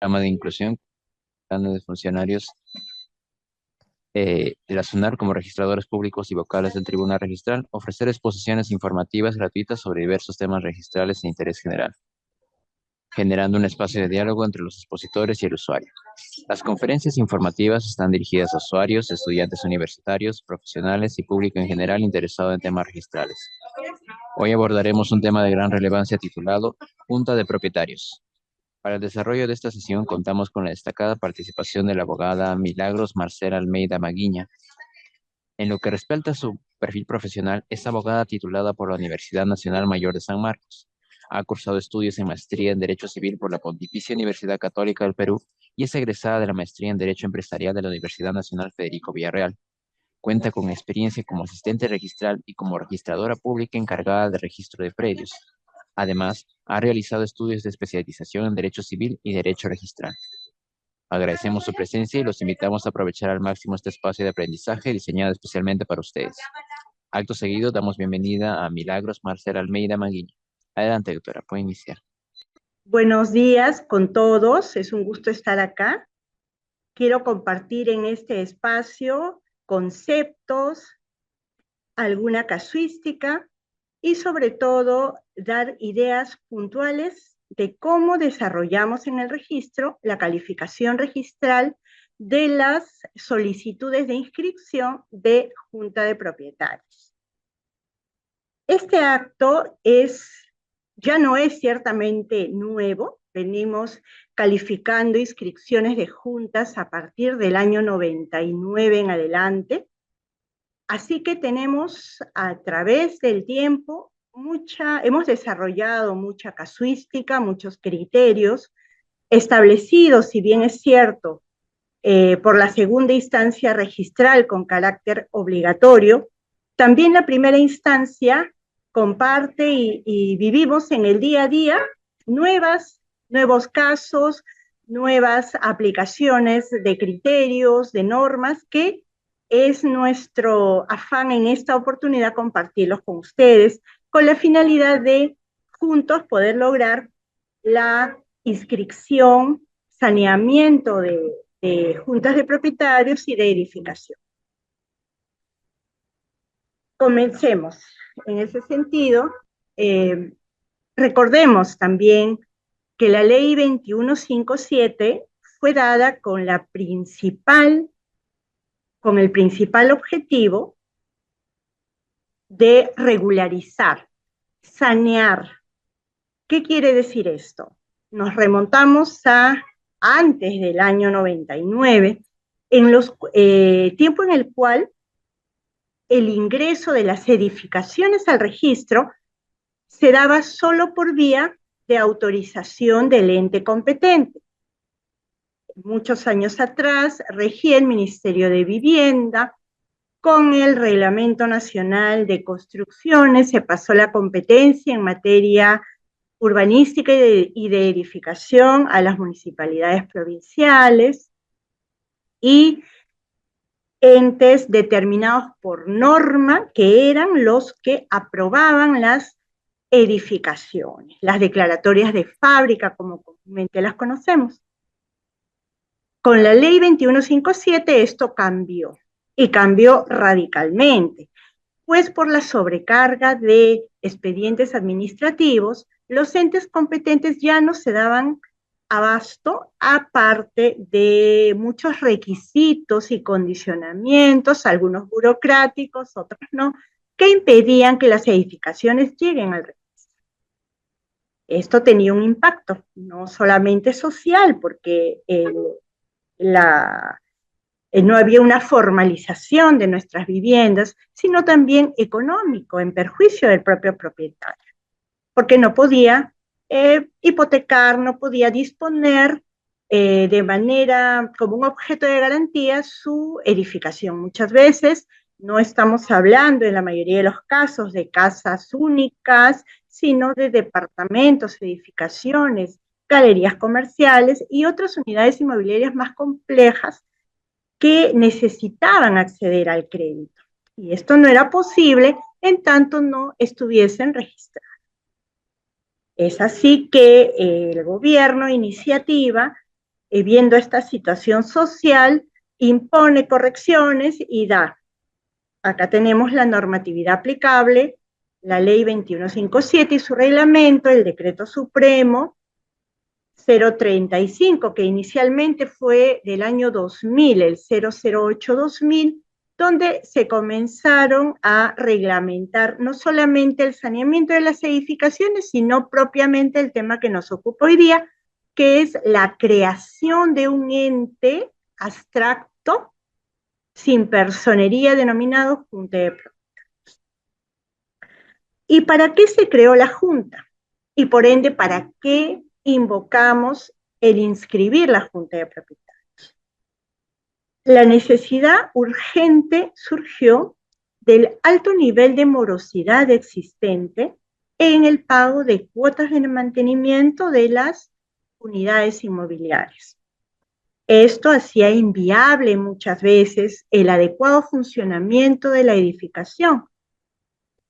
programa de inclusión de funcionarios de la SUNAR como registradores públicos y vocales del Tribunal Registral, ofrecer exposiciones informativas gratuitas sobre diversos temas registrales de interés general, generando un espacio de diálogo entre los expositores y el usuario. Las conferencias informativas están dirigidas a usuarios, estudiantes universitarios, profesionales y público en general interesado en temas registrales. Hoy abordaremos un tema de gran relevancia titulado Junta de Propietarios. Para el desarrollo de esta sesión contamos con la destacada participación de la abogada Milagros Marcela Almeida Maguiña. En lo que respecta a su perfil profesional, es abogada titulada por la Universidad Nacional Mayor de San Marcos. Ha cursado estudios en maestría en Derecho Civil por la Pontificia Universidad Católica del Perú y es egresada de la maestría en Derecho Empresarial de la Universidad Nacional Federico Villarreal. Cuenta con experiencia como asistente registral y como registradora pública encargada de registro de predios. Además, ha realizado estudios de especialización en Derecho Civil y Derecho Registral. Agradecemos su presencia y los invitamos a aprovechar al máximo este espacio de aprendizaje diseñado especialmente para ustedes. Acto seguido, damos bienvenida a Milagros Marcela Almeida Maguiño. Adelante, doctora, puede iniciar. Buenos días con todos, es un gusto estar acá. Quiero compartir en este espacio conceptos, alguna casuística y sobre todo dar ideas puntuales de cómo desarrollamos en el registro la calificación registral de las solicitudes de inscripción de Junta de Propietarios. Este acto ya no es ciertamente nuevo, venimos calificando inscripciones de juntas a partir del año 99 en adelante, así que tenemos a través del tiempo hemos desarrollado mucha casuística, muchos criterios establecidos, si bien es cierto, por la segunda instancia registral con carácter obligatorio, también la primera instancia comparte y vivimos en el día a día nuevos casos, nuevas aplicaciones de criterios, de normas, que es nuestro afán en esta oportunidad compartirlos con ustedes, con la finalidad de juntos poder lograr la inscripción, saneamiento de juntas de propietarios y de edificación. Comencemos. En ese sentido, recordemos también que la ley 2157 fue dada con el principal objetivo de regularizar, sanear. ¿Qué quiere decir esto? Nos remontamos a antes del año 99, tiempo en el cual el ingreso de las edificaciones al registro se daba solo por vía de autorización del ente competente. Muchos años atrás regía el Ministerio de Vivienda, con el Reglamento Nacional de Construcciones se pasó la competencia en materia urbanística y de edificación a las municipalidades provinciales y entes determinados por norma que eran los que aprobaban las edificaciones, las declaratorias de fábrica, como comúnmente las conocemos. Con la ley 2157 esto cambió, y cambió radicalmente, pues por la sobrecarga de expedientes administrativos, los entes competentes ya no se daban abasto, aparte de muchos requisitos y condicionamientos, algunos burocráticos, otros no, que impedían que las edificaciones lleguen al registro. Esto tenía un impacto, no solamente social, porque no había una formalización de nuestras viviendas, sino también económico, en perjuicio del propio propietario, porque no podía hipotecar, no podía disponer de manera como un objeto de garantía su edificación. Muchas veces no estamos hablando en la mayoría de los casos de casas únicas, sino de departamentos, edificaciones, galerías comerciales y otras unidades inmobiliarias más complejas que necesitaban acceder al crédito. Y esto no era posible en tanto no estuviesen registrados. Es así que el gobierno, iniciativa, viendo esta situación social, impone correcciones y da. Acá tenemos la normatividad aplicable, la ley 2157 y su reglamento, el decreto supremo 035, que inicialmente fue del año 2000, el 008-2000, donde se comenzaron a reglamentar no solamente el saneamiento de las edificaciones, sino propiamente el tema que nos ocupa hoy día, que es la creación de un ente abstracto sin personería denominado Junta de Propietarios. ¿Y para qué se creó la Junta? Y por ende, ¿para qué invocamos el inscribir la Junta de Propietarios? La necesidad urgente surgió del alto nivel de morosidad existente en el pago de cuotas de mantenimiento de las unidades inmobiliarias. Esto hacía inviable muchas veces el adecuado funcionamiento de la edificación,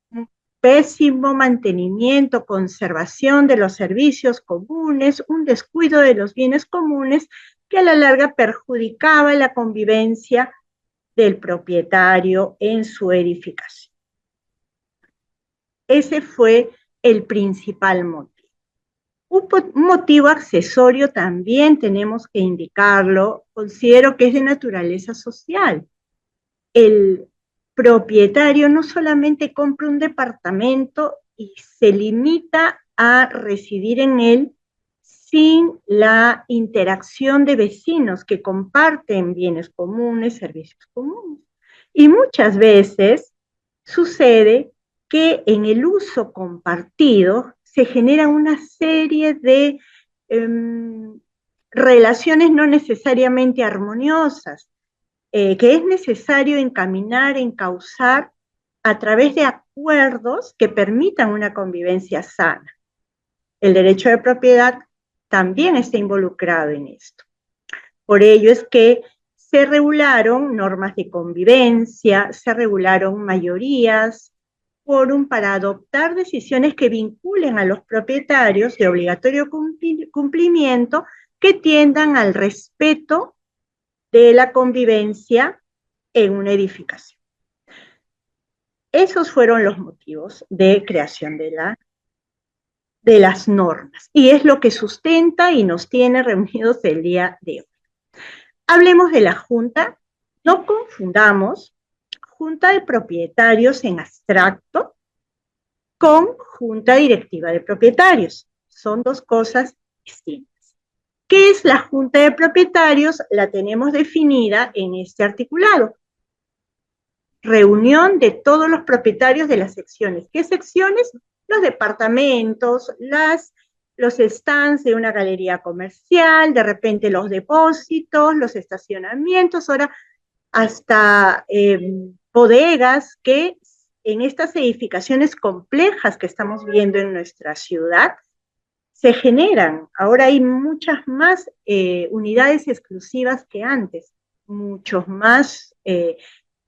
un pésimo mantenimiento, conservación de los servicios comunes, un descuido de los bienes comunes que a la larga perjudicaba la convivencia del propietario en su edificación. Ese fue el principal motivo. Un motivo accesorio también tenemos que indicarlo, considero que es de naturaleza social. El propietario no solamente compra un departamento y se limita a residir en él sin la interacción de vecinos que comparten bienes comunes, servicios comunes. Y muchas veces sucede que en el uso compartido se genera una serie de relaciones no necesariamente armoniosas, que es necesario encaminar, encauzar a través de acuerdos que permitan una convivencia sana. El derecho de propiedad también está involucrado en esto. Por ello es que se regularon normas de convivencia, se regularon mayorías, quórum para adoptar decisiones que vinculen a los propietarios de obligatorio cumplimiento que tiendan al respeto de la convivencia en una edificación. Esos fueron los motivos de creación de las normas, y es lo que sustenta y nos tiene reunidos el día de hoy. Hablemos de la Junta. No confundamos Junta de Propietarios en abstracto con Junta Directiva de Propietarios. Son dos cosas distintas. ¿Qué es la Junta de Propietarios? La tenemos definida en este articulado. Reunión de todos los propietarios de las secciones. ¿Qué secciones? Los departamentos, los stands de una galería comercial, de repente los depósitos, los estacionamientos, ahora hasta bodegas que en estas edificaciones complejas que estamos viendo en nuestra ciudad se generan. Ahora hay muchas más unidades exclusivas que antes, muchos más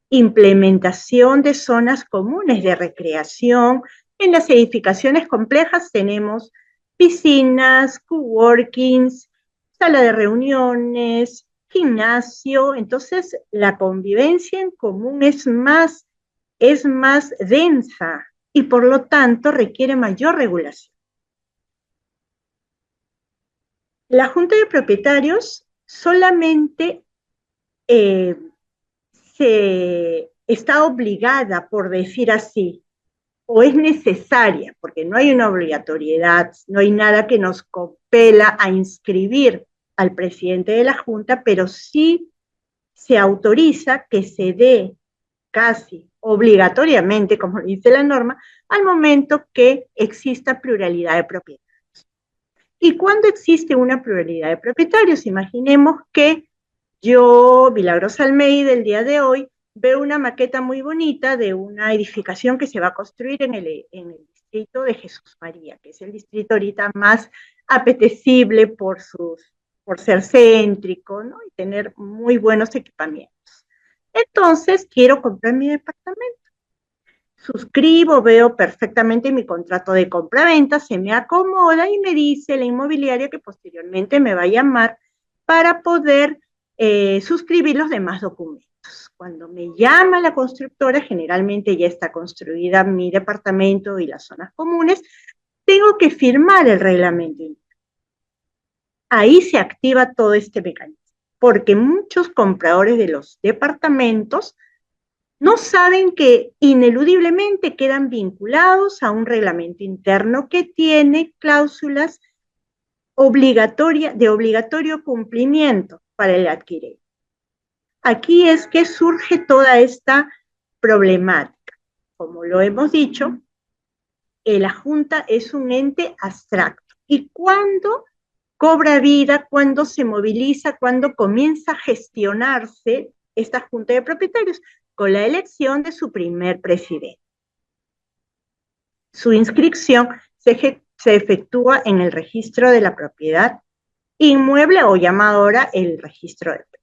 implementación de zonas comunes de recreación. En las edificaciones complejas tenemos piscinas, coworkings, sala de reuniones, gimnasio. Entonces la convivencia en común es más densa y por lo tanto requiere mayor regulación. La Junta de Propietarios solamente se está obligada, por decir así, o es necesaria, porque no hay una obligatoriedad, no hay nada que nos compela a inscribir al presidente de la Junta, pero sí se autoriza que se dé casi obligatoriamente, como dice la norma, al momento que exista pluralidad de propietarios. ¿Y cuándo existe una pluralidad de propietarios? Imaginemos que yo, Milagros Almeida, el día de hoy, veo una maqueta muy bonita de una edificación que se va a construir en el distrito de Jesús María, que es el distrito ahorita más apetecible por ser céntrico, ¿no? Y tener muy buenos equipamientos. Entonces, quiero comprar mi departamento. Suscribo, veo perfectamente mi contrato de compra-venta, se me acomoda y me dice la inmobiliaria que posteriormente me va a llamar para poder suscribir los demás documentos. Cuando me llama la constructora, generalmente ya está construida mi departamento y las zonas comunes, tengo que firmar el reglamento interno. Ahí se activa todo este mecanismo, porque muchos compradores de los departamentos no saben que ineludiblemente quedan vinculados a un reglamento interno que tiene cláusulas de obligatorio cumplimiento para el adquirente. Aquí es que surge toda esta problemática. Como lo hemos dicho, la Junta es un ente abstracto. ¿Y cuándo cobra vida, cuándo se moviliza, cuándo comienza a gestionarse esta Junta de Propietarios? Con la elección de su primer presidente. Su inscripción se efectúa en el registro de la propiedad inmueble, o llamado ahora el registro de propiedad.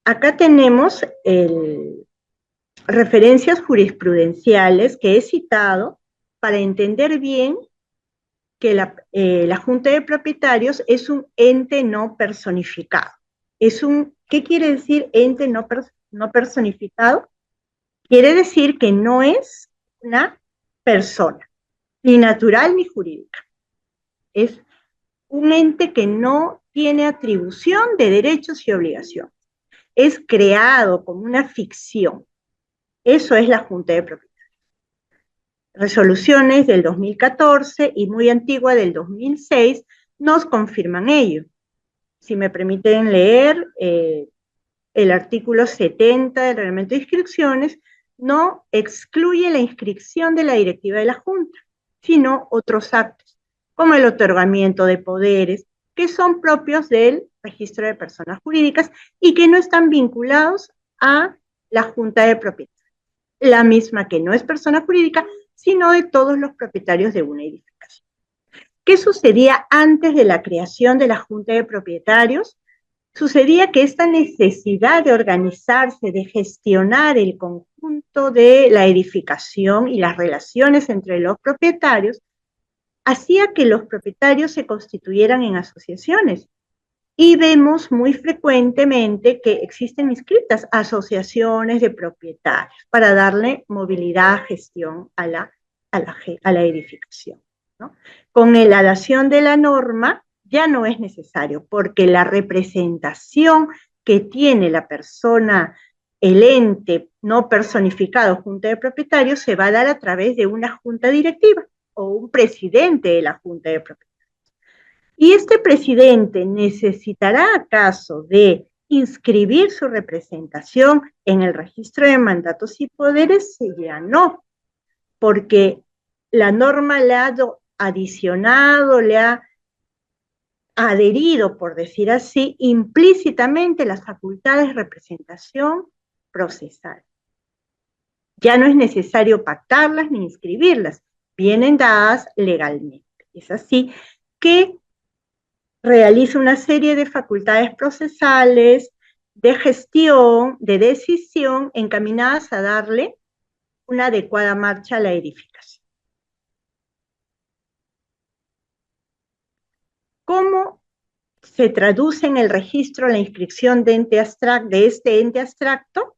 Acá tenemos referencias jurisprudenciales que he citado para entender bien que la Junta de Propietarios es un ente no personificado. ¿Qué quiere decir ente no personificado? Quiere decir que no es una persona, ni natural ni jurídica. Es un ente que no tiene atribución de derechos y obligaciones. Es creado como una ficción. Eso es la Junta de Propietarios. Resoluciones del 2014 y muy antigua del 2006 nos confirman ello. Si me permiten leer el artículo 70 del reglamento de inscripciones, no excluye la inscripción de la directiva de la Junta, sino otros actos, como el otorgamiento de poderes, que son propios del registro de personas jurídicas y que no están vinculados a la Junta de Propietarios, la misma que no es persona jurídica, sino de todos los propietarios de una edificación. ¿Qué sucedía antes de la creación de la Junta de Propietarios? Sucedía que esta necesidad de organizarse, de gestionar el conjunto de la edificación y las relaciones entre los propietarios, hacía que los propietarios se constituyeran en asociaciones. Y vemos muy frecuentemente que existen inscritas asociaciones de propietarios para darle movilidad, gestión a la edificación, ¿no? Con la dación de la norma ya no es necesario, porque la representación que tiene la persona, el ente no personificado, Junta de Propietarios, se va a dar a través de una junta directiva o un presidente de la Junta de Propietarios. ¿Y este presidente necesitará acaso de inscribir su representación en el registro de mandatos y poderes? Ya no, porque la norma le ha adicionado, le ha adherido, por decir así, implícitamente las facultades de representación procesal. Ya no es necesario pactarlas ni inscribirlas, vienen dadas legalmente. Es así que realiza una serie de facultades procesales, de gestión, de decisión, encaminadas a darle una adecuada marcha a la edificación. ¿Cómo se traduce en el registro la inscripción de este ente abstracto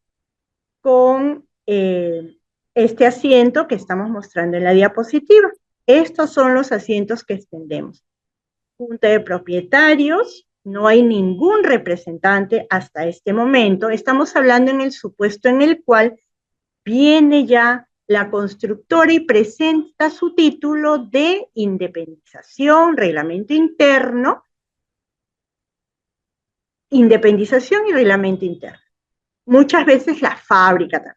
con este asiento que estamos mostrando en la diapositiva? Estos son los asientos que extendemos. Junta de Propietarios, no hay ningún representante hasta este momento. Estamos hablando en el supuesto en el cual viene ya la constructora y presenta su título de independización, reglamento interno, independización y reglamento interno. Muchas veces la fábrica también.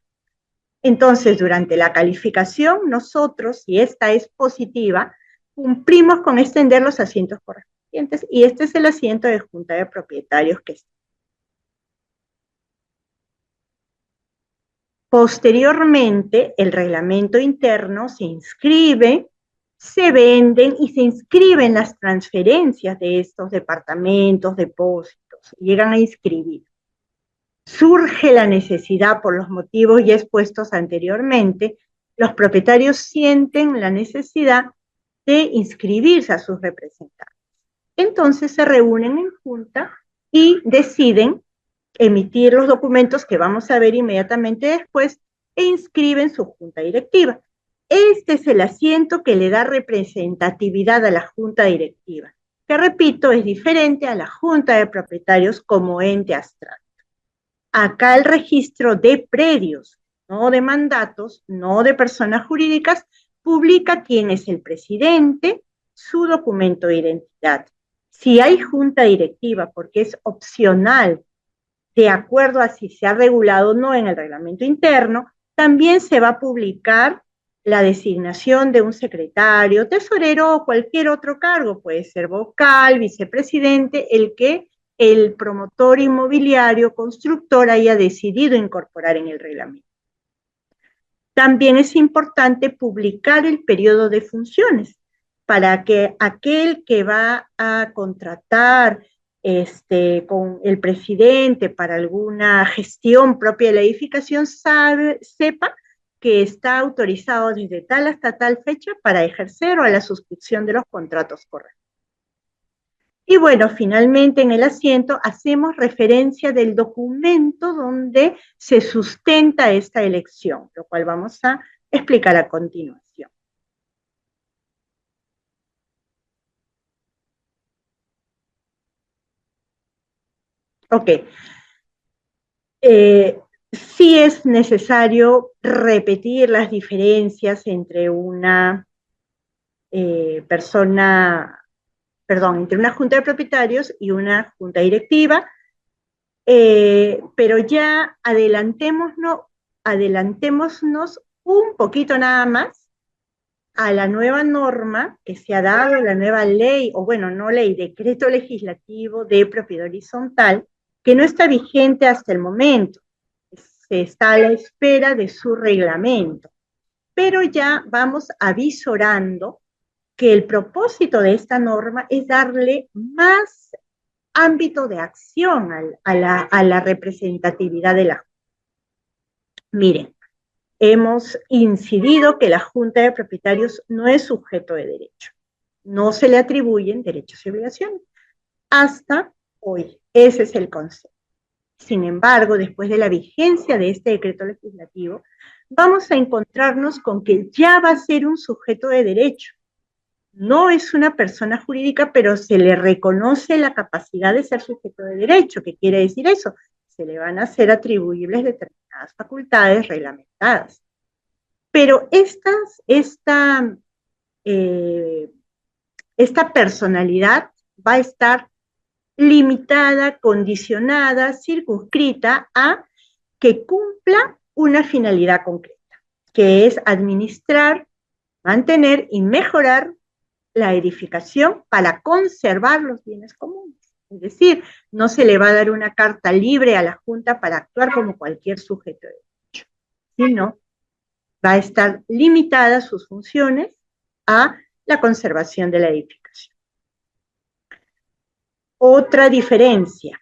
Entonces, durante la calificación, nosotros, si esta es positiva, cumplimos con extender los asientos correspondientes, y este es el asiento de Junta de Propietarios que está. Posteriormente, el reglamento interno se inscribe, se venden y se inscriben las transferencias de estos departamentos, depósitos, llegan a inscribir. Surge la necesidad, por los motivos ya expuestos anteriormente, los propietarios sienten la necesidad de inscribirse a sus representantes. Entonces se reúnen en junta y deciden emitir los documentos que vamos a ver inmediatamente después e inscriben su junta directiva. Este es el asiento que le da representatividad a la junta directiva, que repito, es diferente a la junta de propietarios como ente abstracto. Acá el registro de predios, no de mandatos, no de personas jurídicas, publica quién es el presidente, su documento de identidad. Si hay junta directiva, porque es opcional, de acuerdo a si se ha regulado o no en el reglamento interno, también se va a publicar la designación de un secretario, tesorero o cualquier otro cargo, puede ser vocal, vicepresidente, el que el promotor inmobiliario, constructor haya decidido incorporar en el reglamento. También es importante publicar el periodo de funciones para que aquel que va a contratar con el presidente para alguna gestión propia de la edificación sepa que está autorizado desde tal hasta tal fecha para ejercer o a la suscripción de los contratos correctos. Y bueno, finalmente en el asiento hacemos referencia del documento donde se sustenta esta elección, lo cual vamos a explicar a continuación. Ok. Sí es necesario repetir las diferencias entre una entre una junta de propietarios y una junta directiva, pero ya adelantémonos un poquito nada más a la nueva norma que se ha dado, la nueva ley, o bueno, no ley, decreto legislativo de propiedad horizontal, que no está vigente hasta el momento. Se está a la espera de su reglamento. Pero ya vamos avisorando que el propósito de esta norma es darle más ámbito de acción a la representatividad de la Junta. Miren, hemos incidido que la Junta de Propietarios no es sujeto de derecho. No se le atribuyen derechos y obligaciones. Hasta hoy. Ese es el concepto. Sin embargo, después de la vigencia de este decreto legislativo, vamos a encontrarnos con que ya va a ser un sujeto de derecho. No es una persona jurídica, pero se le reconoce la capacidad de ser sujeto de derecho. ¿Qué quiere decir eso? Se le van a ser atribuibles determinadas facultades reglamentadas. Pero esta personalidad va a estar limitada, condicionada, circunscrita a que cumpla una finalidad concreta, que es administrar, mantener y mejorar la edificación para conservar los bienes comunes. Es decir, no se le va a dar una carta libre a la Junta para actuar como cualquier sujeto de derecho, sino va a estar limitada sus funciones a la conservación de la edificación. Otra diferencia,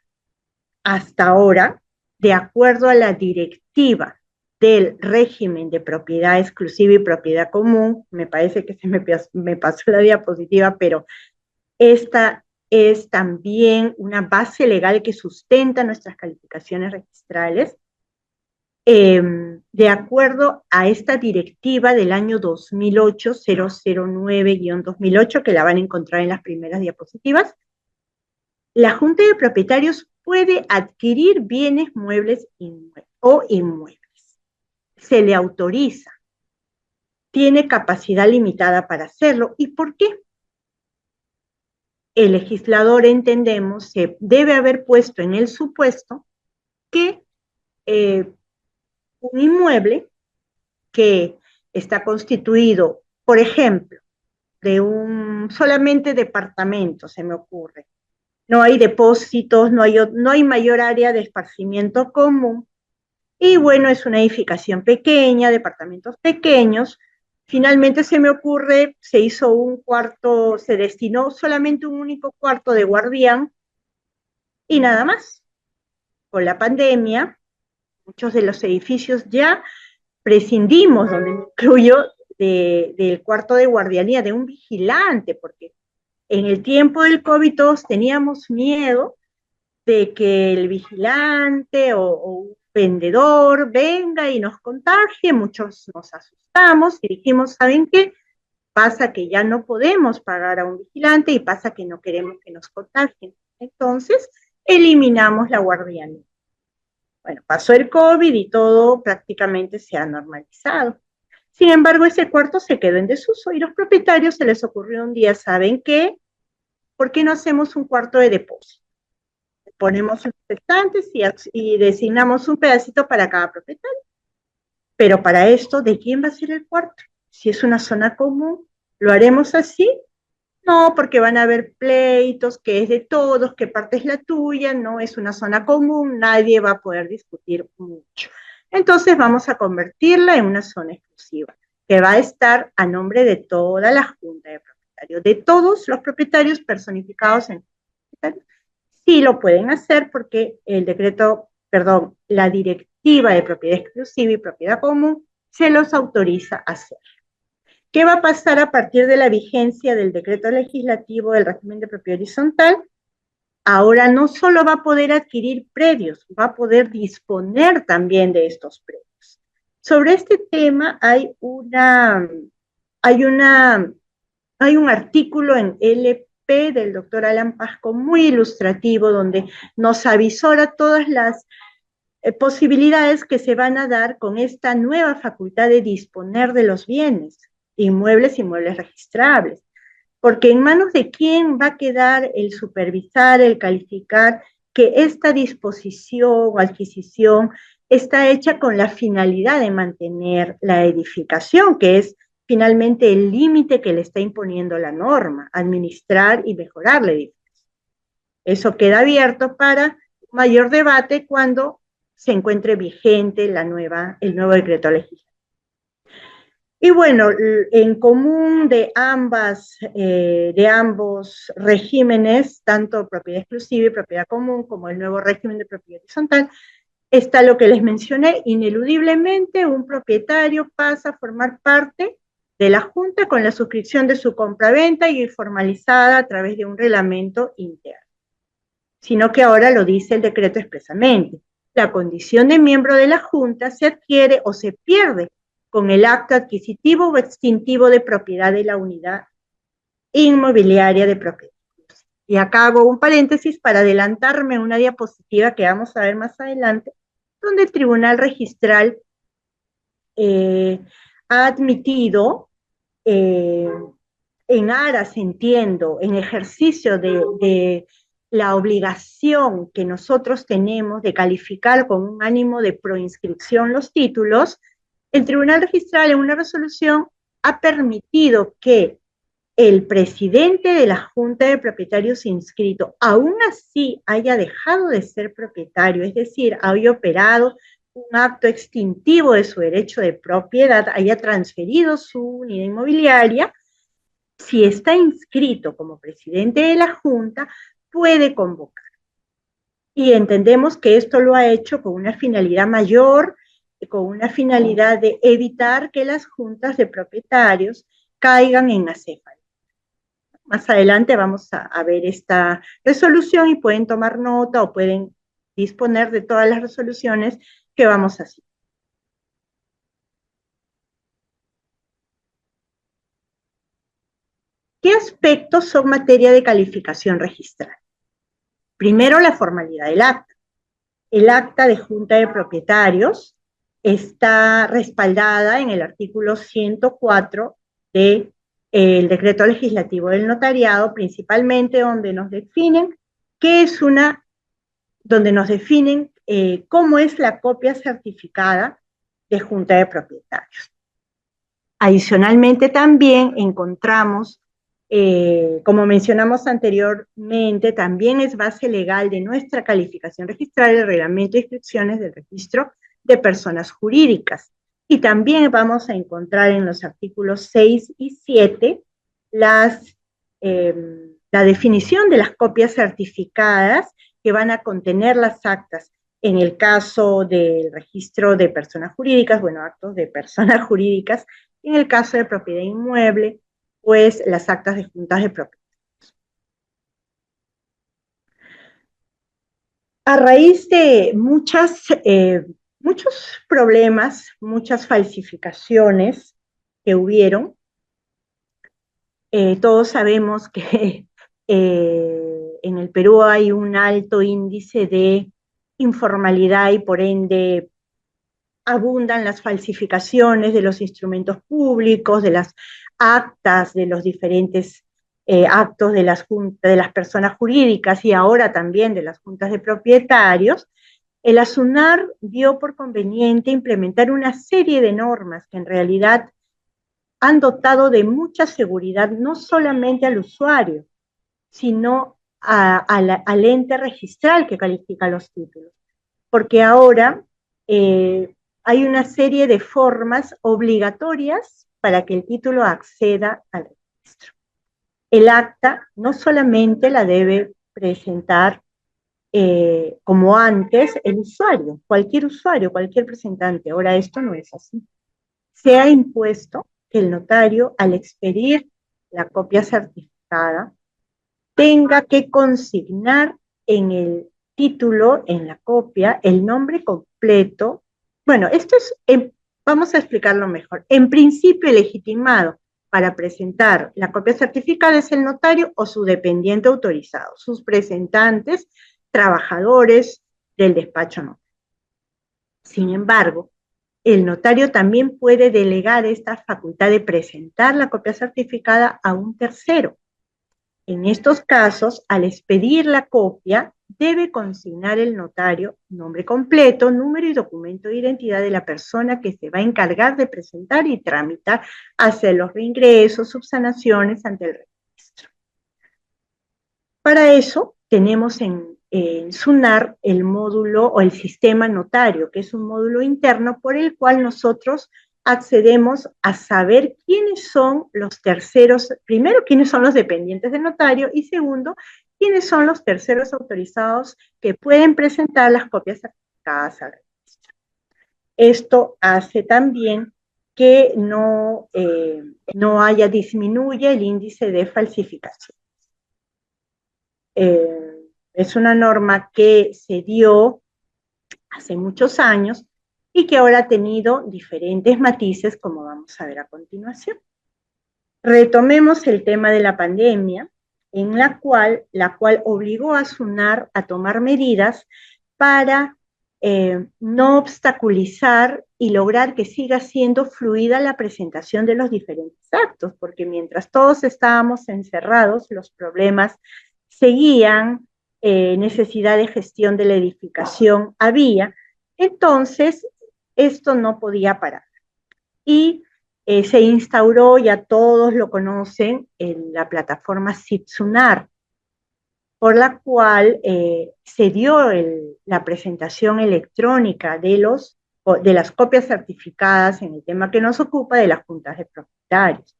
hasta ahora, de acuerdo a la directiva del régimen de propiedad exclusiva y propiedad común, me parece que se me pasó la diapositiva, pero esta es también una base legal que sustenta nuestras calificaciones registrales. De acuerdo a esta directiva del año 2008, 009-2008, que la van a encontrar en las primeras diapositivas, la Junta de Propietarios puede adquirir bienes muebles o inmuebles. Se le autoriza. Tiene capacidad limitada para hacerlo. ¿Y por qué? El legislador, entendemos, se debe haber puesto en el supuesto que un inmueble que está constituido, por ejemplo, de solamente departamento, se me ocurre. No hay depósitos, no hay mayor área de esparcimiento común. Y bueno, es una edificación pequeña, departamentos pequeños. Finalmente se me ocurre, se hizo un cuarto, se destinó solamente un único cuarto de guardián y nada más. Con la pandemia, muchos de los edificios ya prescindimos, donde me incluyo, del cuarto de guardianía, de un vigilante, porque en el tiempo del COVID todos teníamos miedo de que el vigilante o un vendedor venga y nos contagie, muchos nos asustamos y dijimos, ¿saben qué? Pasa que ya no podemos pagar a un vigilante y pasa que no queremos que nos contagien. Entonces, eliminamos la guardianía. Bueno, pasó el COVID y todo prácticamente se ha normalizado. Sin embargo, ese cuarto se quedó en desuso y los propietarios se les ocurrió un día, ¿saben qué? ¿Por qué no hacemos un cuarto de depósito? Ponemos unos estantes y designamos un pedacito para cada propietario. Pero para esto, ¿de quién va a ser el cuarto? Si es una zona común, ¿lo haremos así? No, porque van a haber pleitos, que es de todos, que parte es la tuya, no es una zona común, nadie va a poder discutir mucho. Entonces vamos a convertirla en una zona exclusiva, que va a estar a nombre de toda la junta de propietarios, de todos los propietarios personificados en propietarios. Sí lo pueden hacer porque el decreto, perdón, la directiva de propiedad exclusiva y propiedad común se los autoriza a hacer. ¿Qué va a pasar a partir de la vigencia del decreto legislativo del régimen de propiedad horizontal? Ahora no solo va a poder adquirir predios, va a poder disponer también de estos predios. Sobre este tema hay un artículo en LP del doctor Alan Pasco muy ilustrativo donde nos avisora todas las posibilidades que se van a dar con esta nueva facultad de disponer de los bienes inmuebles y muebles registrables. Porque en manos de quién va a quedar el supervisar, el calificar que esta disposición o adquisición está hecha con la finalidad de mantener la edificación, que es finalmente el límite que le está imponiendo la norma, administrar y mejorar la edificación. Eso queda abierto para mayor debate cuando se encuentre vigente el nuevo decreto legislativo. Y bueno, en común de ambos regímenes, tanto propiedad exclusiva y propiedad común, como el nuevo régimen de propiedad horizontal, está lo que les mencioné, ineludiblemente un propietario pasa a formar parte de la Junta con la suscripción de su compraventa y formalizada a través de un reglamento interno. Sino que ahora lo dice el decreto expresamente. La condición de miembro de la Junta se adquiere o se pierde con el acto adquisitivo o extintivo de propiedad de la unidad inmobiliaria de propiedad. Y acá hago un paréntesis para adelantarme una diapositiva que vamos a ver más adelante, donde el Tribunal Registral ha admitido, en aras, entiendo, en ejercicio de la obligación que nosotros tenemos de calificar con un ánimo de proinscripción los títulos, el Tribunal Registral en una resolución ha permitido que el presidente de la Junta de Propietarios inscrito aún así haya dejado de ser propietario, es decir, haya operado un acto extintivo de su derecho de propiedad, haya transferido su unidad inmobiliaria, si está inscrito como presidente de la Junta, puede convocar. Y entendemos que esto lo ha hecho con una finalidad mayor, con una finalidad de evitar que las juntas de propietarios caigan en acéfalo. Más adelante vamos a ver esta resolución y pueden tomar nota o pueden disponer de todas las resoluciones que vamos a hacer. ¿Qué aspectos son materia de calificación registral? Primero, la formalidad del acta. El acta de junta de propietarios está respaldada en el artículo 104 del decreto legislativo del notariado, principalmente donde nos definen cómo es la copia certificada de junta de propietarios. Adicionalmente también encontramos, como mencionamos anteriormente, también es base legal de nuestra calificación registral el reglamento de inscripciones del registro de personas jurídicas. Y también vamos a encontrar en los artículos 6 y 7 la definición de las copias certificadas que van a contener las actas En el caso del registro de personas jurídicas, bueno, actos de personas jurídicas. En el caso de propiedad inmueble, pues las actas de juntas de propiedad. A raíz de muchos problemas, muchas falsificaciones que hubieron, todos sabemos que en el Perú hay un alto índice de informalidad y por ende abundan las falsificaciones de los instrumentos públicos, de las actas, de los diferentes actos de de las personas jurídicas y ahora también de las juntas de propietarios. El ASUNAR dio por conveniente implementar una serie de normas que en realidad han dotado de mucha seguridad no solamente al usuario, sino al ente registral que califica los títulos. Porque ahora hay una serie de formas obligatorias para que el título acceda al registro. El acta no solamente la debe presentar como antes el usuario, cualquier presentante. Ahora esto no es así. Se ha impuesto que el notario, al expedir la copia certificada, tenga que consignar en el título, en la copia, el nombre completo. Bueno, esto es, vamos a explicarlo mejor. En principio, el legitimado para presentar la copia certificada es el notario o su dependiente autorizado, sus presentantes, trabajadores del despacho notario. Sin embargo, el notario también puede delegar esta facultad de presentar la copia certificada a un tercero. En estos casos, al expedir la copia, debe consignar el notario nombre completo, número y documento de identidad de la persona que se va a encargar de presentar y tramitar, hacer los reingresos, subsanaciones ante el registro. Para eso, tenemos en SUNAR el módulo o el sistema notario, que es un módulo interno por el cual nosotros accedemos a saber quiénes son los terceros, primero, quiénes son los dependientes del notario y segundo, quiénes son los terceros autorizados que pueden presentar las copias certificadas al registro. Esto hace también que no disminuya el índice de falsificación. Es una norma que se dio hace muchos años y que ahora ha tenido diferentes matices, como vamos a ver a continuación. Retomemos el tema de la pandemia, en la cual obligó a SUNAR a tomar medidas para no obstaculizar y lograr que siga siendo fluida la presentación de los diferentes actos, porque mientras todos estábamos encerrados, los problemas seguían, necesidad de gestión de la edificación había, entonces esto no podía parar. Y se instauró, ya todos lo conocen, en la plataforma SIT-SUNAR, por la cual se dio la presentación electrónica de las copias certificadas en el tema que nos ocupa de las juntas de propietarios.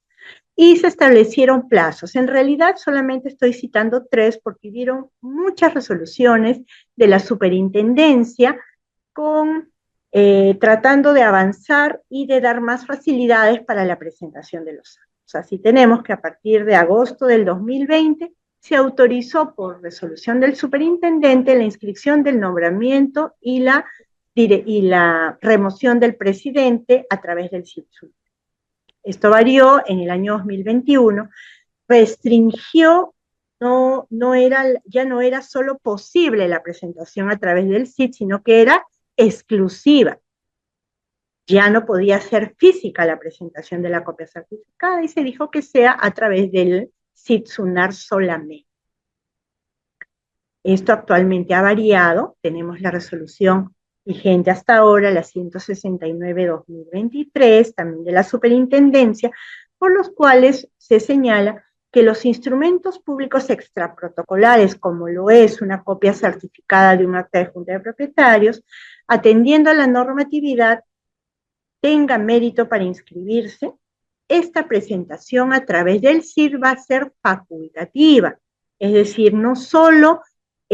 Y se establecieron plazos. En realidad solamente estoy citando 3 porque hubieron muchas resoluciones de la superintendencia tratando de avanzar y de dar más facilidades para la presentación de los actos. Así tenemos que a partir de agosto del 2020 se autorizó por resolución del superintendente la inscripción del nombramiento y la remoción del presidente a través del SIT-SUNAR. Esto varió en el año 2021, restringió, ya no era solo posible la presentación a través del SIT, sino que era exclusiva. Ya no podía ser física la presentación de la copia certificada y se dijo que sea a través del SIT-SUNAR solamente. Esto actualmente ha variado, tenemos la resolución vigente hasta ahora, la 169-2023, también de la superintendencia, por los cuales se señala que los instrumentos públicos extraprotocolares, como lo es una copia certificada de un acta de junta de propietarios, atendiendo a la normatividad, tenga mérito para inscribirse, esta presentación a través del SIT va a ser facultativa, es decir, no solo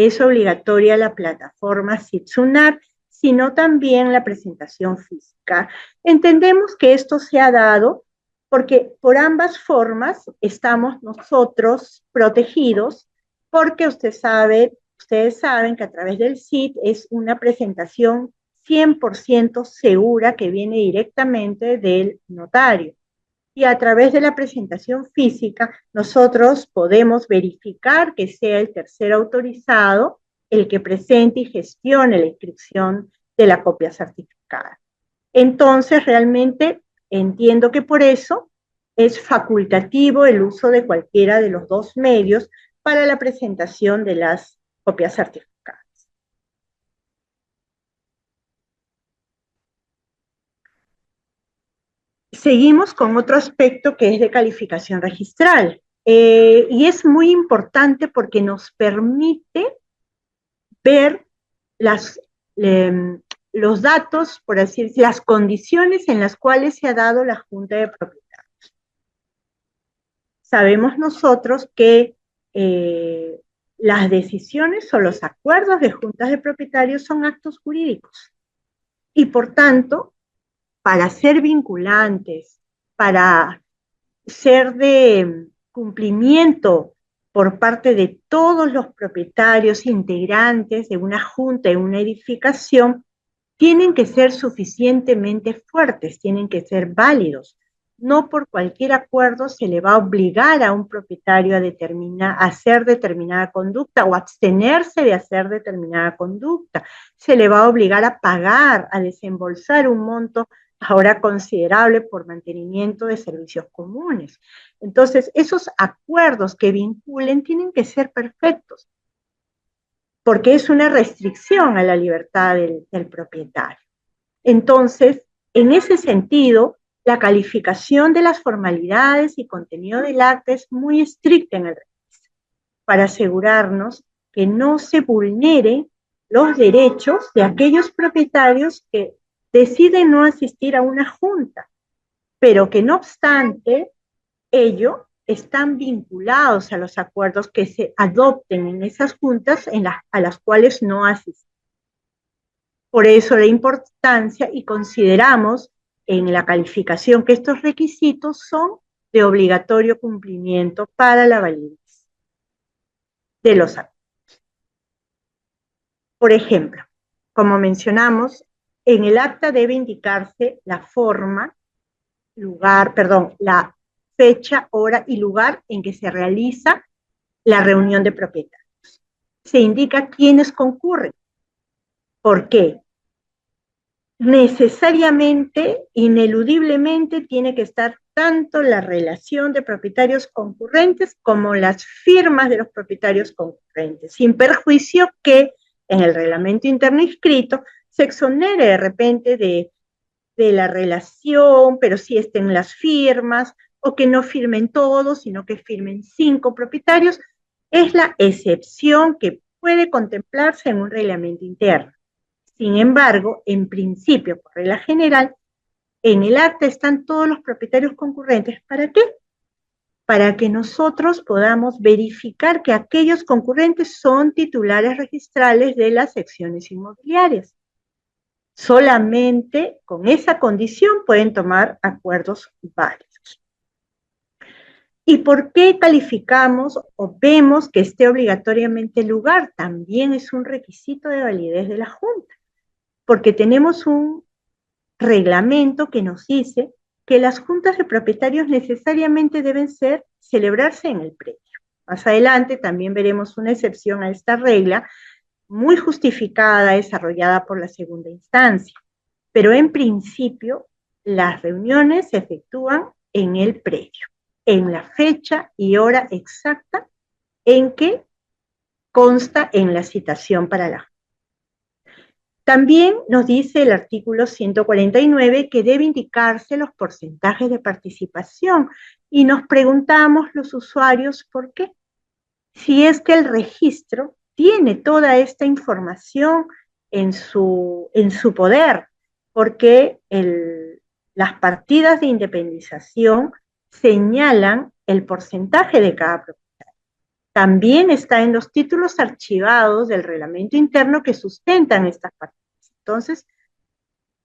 es obligatoria la plataforma Sitsunar, sino también la presentación física. Entendemos que esto se ha dado porque por ambas formas estamos nosotros protegidos, porque ustedes saben que a través del SIT es una presentación 100% segura que viene directamente del notario. Y a través de la presentación física, nosotros podemos verificar que sea el tercero autorizado el que presente y gestione la inscripción de la copia certificada. Entonces, realmente entiendo que por eso es facultativo el uso de cualquiera de los dos medios para la presentación de las copias certificadas. Seguimos con otro aspecto que es de calificación registral. Y es muy importante porque nos permite ver los datos, por así decirlo, las condiciones en las cuales se ha dado la Junta de Propietarios. Sabemos nosotros que las decisiones o los acuerdos de juntas de propietarios son actos jurídicos y por tanto, para ser vinculantes, para ser de cumplimiento por parte de todos los propietarios integrantes de una junta, de una edificación, tienen que ser suficientemente fuertes, tienen que ser válidos. No por cualquier acuerdo se le va a obligar a un propietario a hacer determinada conducta o abstenerse de hacer determinada conducta. Se le va a obligar a pagar, a desembolsar un monto ahora considerable por mantenimiento de servicios comunes. Entonces, esos acuerdos que vinculen tienen que ser perfectos, porque es una restricción a la libertad del propietario. Entonces, en ese sentido, la calificación de las formalidades y contenido del acta es muy estricta en el registro, para asegurarnos que no se vulneren los derechos de aquellos propietarios que deciden no asistir a una junta, pero que no obstante ello están vinculados a los acuerdos que se adopten en esas juntas a las cuales no asisten. Por eso la importancia y consideramos en la calificación que estos requisitos son de obligatorio cumplimiento para la validez de los acuerdos. Por ejemplo, como mencionamos, en el acta debe indicarse la forma, la fecha, hora y lugar en que se realiza la reunión de propietarios. Se indica quiénes concurren. ¿Por qué? Necesariamente, ineludiblemente, tiene que estar tanto la relación de propietarios concurrentes como las firmas de los propietarios concurrentes, sin perjuicio que en el reglamento interno inscrito se exonere de repente de la relación, pero sí estén las firmas, o que no firmen todos, sino que firmen 5 propietarios, es la excepción que puede contemplarse en un reglamento interno. Sin embargo, en principio, por regla general, en el acta están todos los propietarios concurrentes. ¿Para qué? Para que nosotros podamos verificar que aquellos concurrentes son titulares registrales de las secciones inmobiliarias. Solamente con esa condición pueden tomar acuerdos válidos. ¿Y por qué calificamos o vemos que esté obligatoriamente el lugar? También es un requisito de validez de la Junta, porque tenemos un reglamento que nos dice que las juntas de propietarios necesariamente deben celebrarse en el predio. Más adelante también veremos una excepción a esta regla, muy justificada, desarrollada por la segunda instancia. Pero en principio, las reuniones se efectúan en el predio, en la fecha y hora exacta en que consta en la citación para la junta. También nos dice el artículo 149 que debe indicarse los porcentajes de participación y nos preguntamos los usuarios por qué. Si es que el registro tiene toda esta información en su poder, porque las partidas de independización señalan el porcentaje de cada propietario. también está en los títulos archivados del reglamento interno que sustentan estas partidas. Entonces,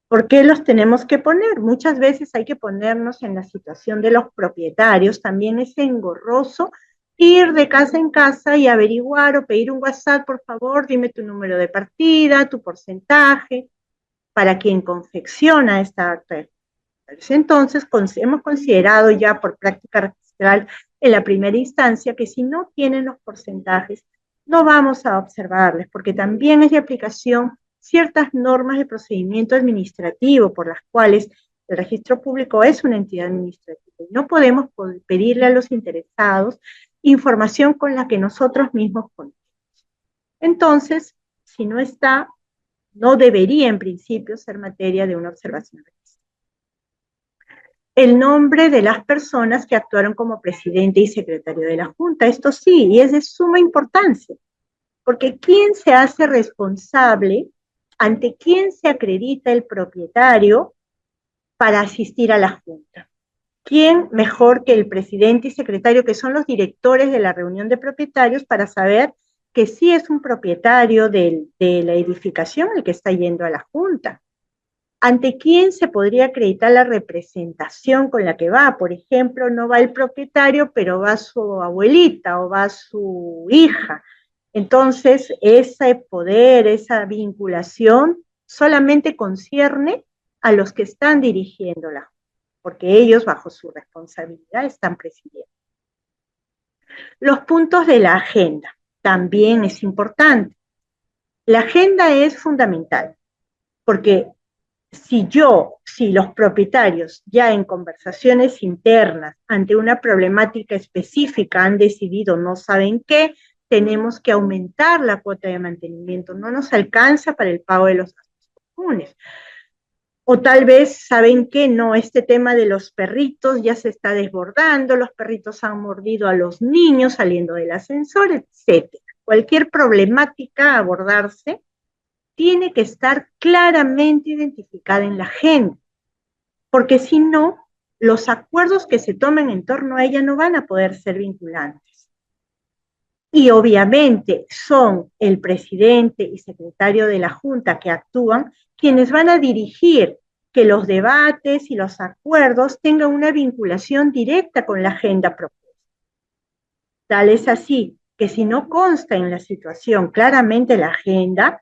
¿por qué los tenemos que poner? Muchas veces hay que ponernos en la situación de los propietarios. También es engorroso ir de casa en casa y averiguar o pedir un WhatsApp, por favor, dime tu número de partida, tu porcentaje, para quien confecciona esta acta de propietarios. Entonces, hemos considerado ya por práctica registral en la primera instancia que si no tienen los porcentajes, no vamos a observarles, porque también es de aplicación ciertas normas de procedimiento administrativo por las cuales el registro público es una entidad administrativa. No podemos pedirle a los interesados información con la que nosotros mismos contamos. Entonces, si no está, no debería en principio ser materia de una observación registral. El nombre de las personas que actuaron como presidente y secretario de la Junta. Esto sí, y es de suma importancia, porque ¿quién se hace responsable, ante quién se acredita el propietario para asistir a la Junta? ¿Quién mejor que el presidente y secretario, que son los directores de la reunión de propietarios, para saber que sí es un propietario de la edificación el que está yendo a la Junta? ¿Ante quién se podría acreditar la representación con la que va? Por ejemplo, no va el propietario, pero va su abuelita o va su hija. Entonces, ese poder, esa vinculación, solamente concierne a los que están dirigiéndola, porque ellos, bajo su responsabilidad, están presidiendo. Los puntos de la agenda también es importante. La agenda es fundamental, porque si los propietarios ya en conversaciones internas ante una problemática específica han decidido no saben qué, tenemos que aumentar la cuota de mantenimiento, no nos alcanza para el pago de los gastos comunes. O tal vez saben que no, este tema de los perritos ya se está desbordando, los perritos han mordido a los niños saliendo del ascensor, etc. Cualquier problemática a abordarse tiene que estar claramente identificada en la agenda, porque si no, los acuerdos que se tomen en torno a ella no van a poder ser vinculantes. Y obviamente son el presidente y secretario de la Junta que actúan quienes van a dirigir que los debates y los acuerdos tengan una vinculación directa con la agenda propuesta. Tal es así que si no consta en la situación claramente la agenda,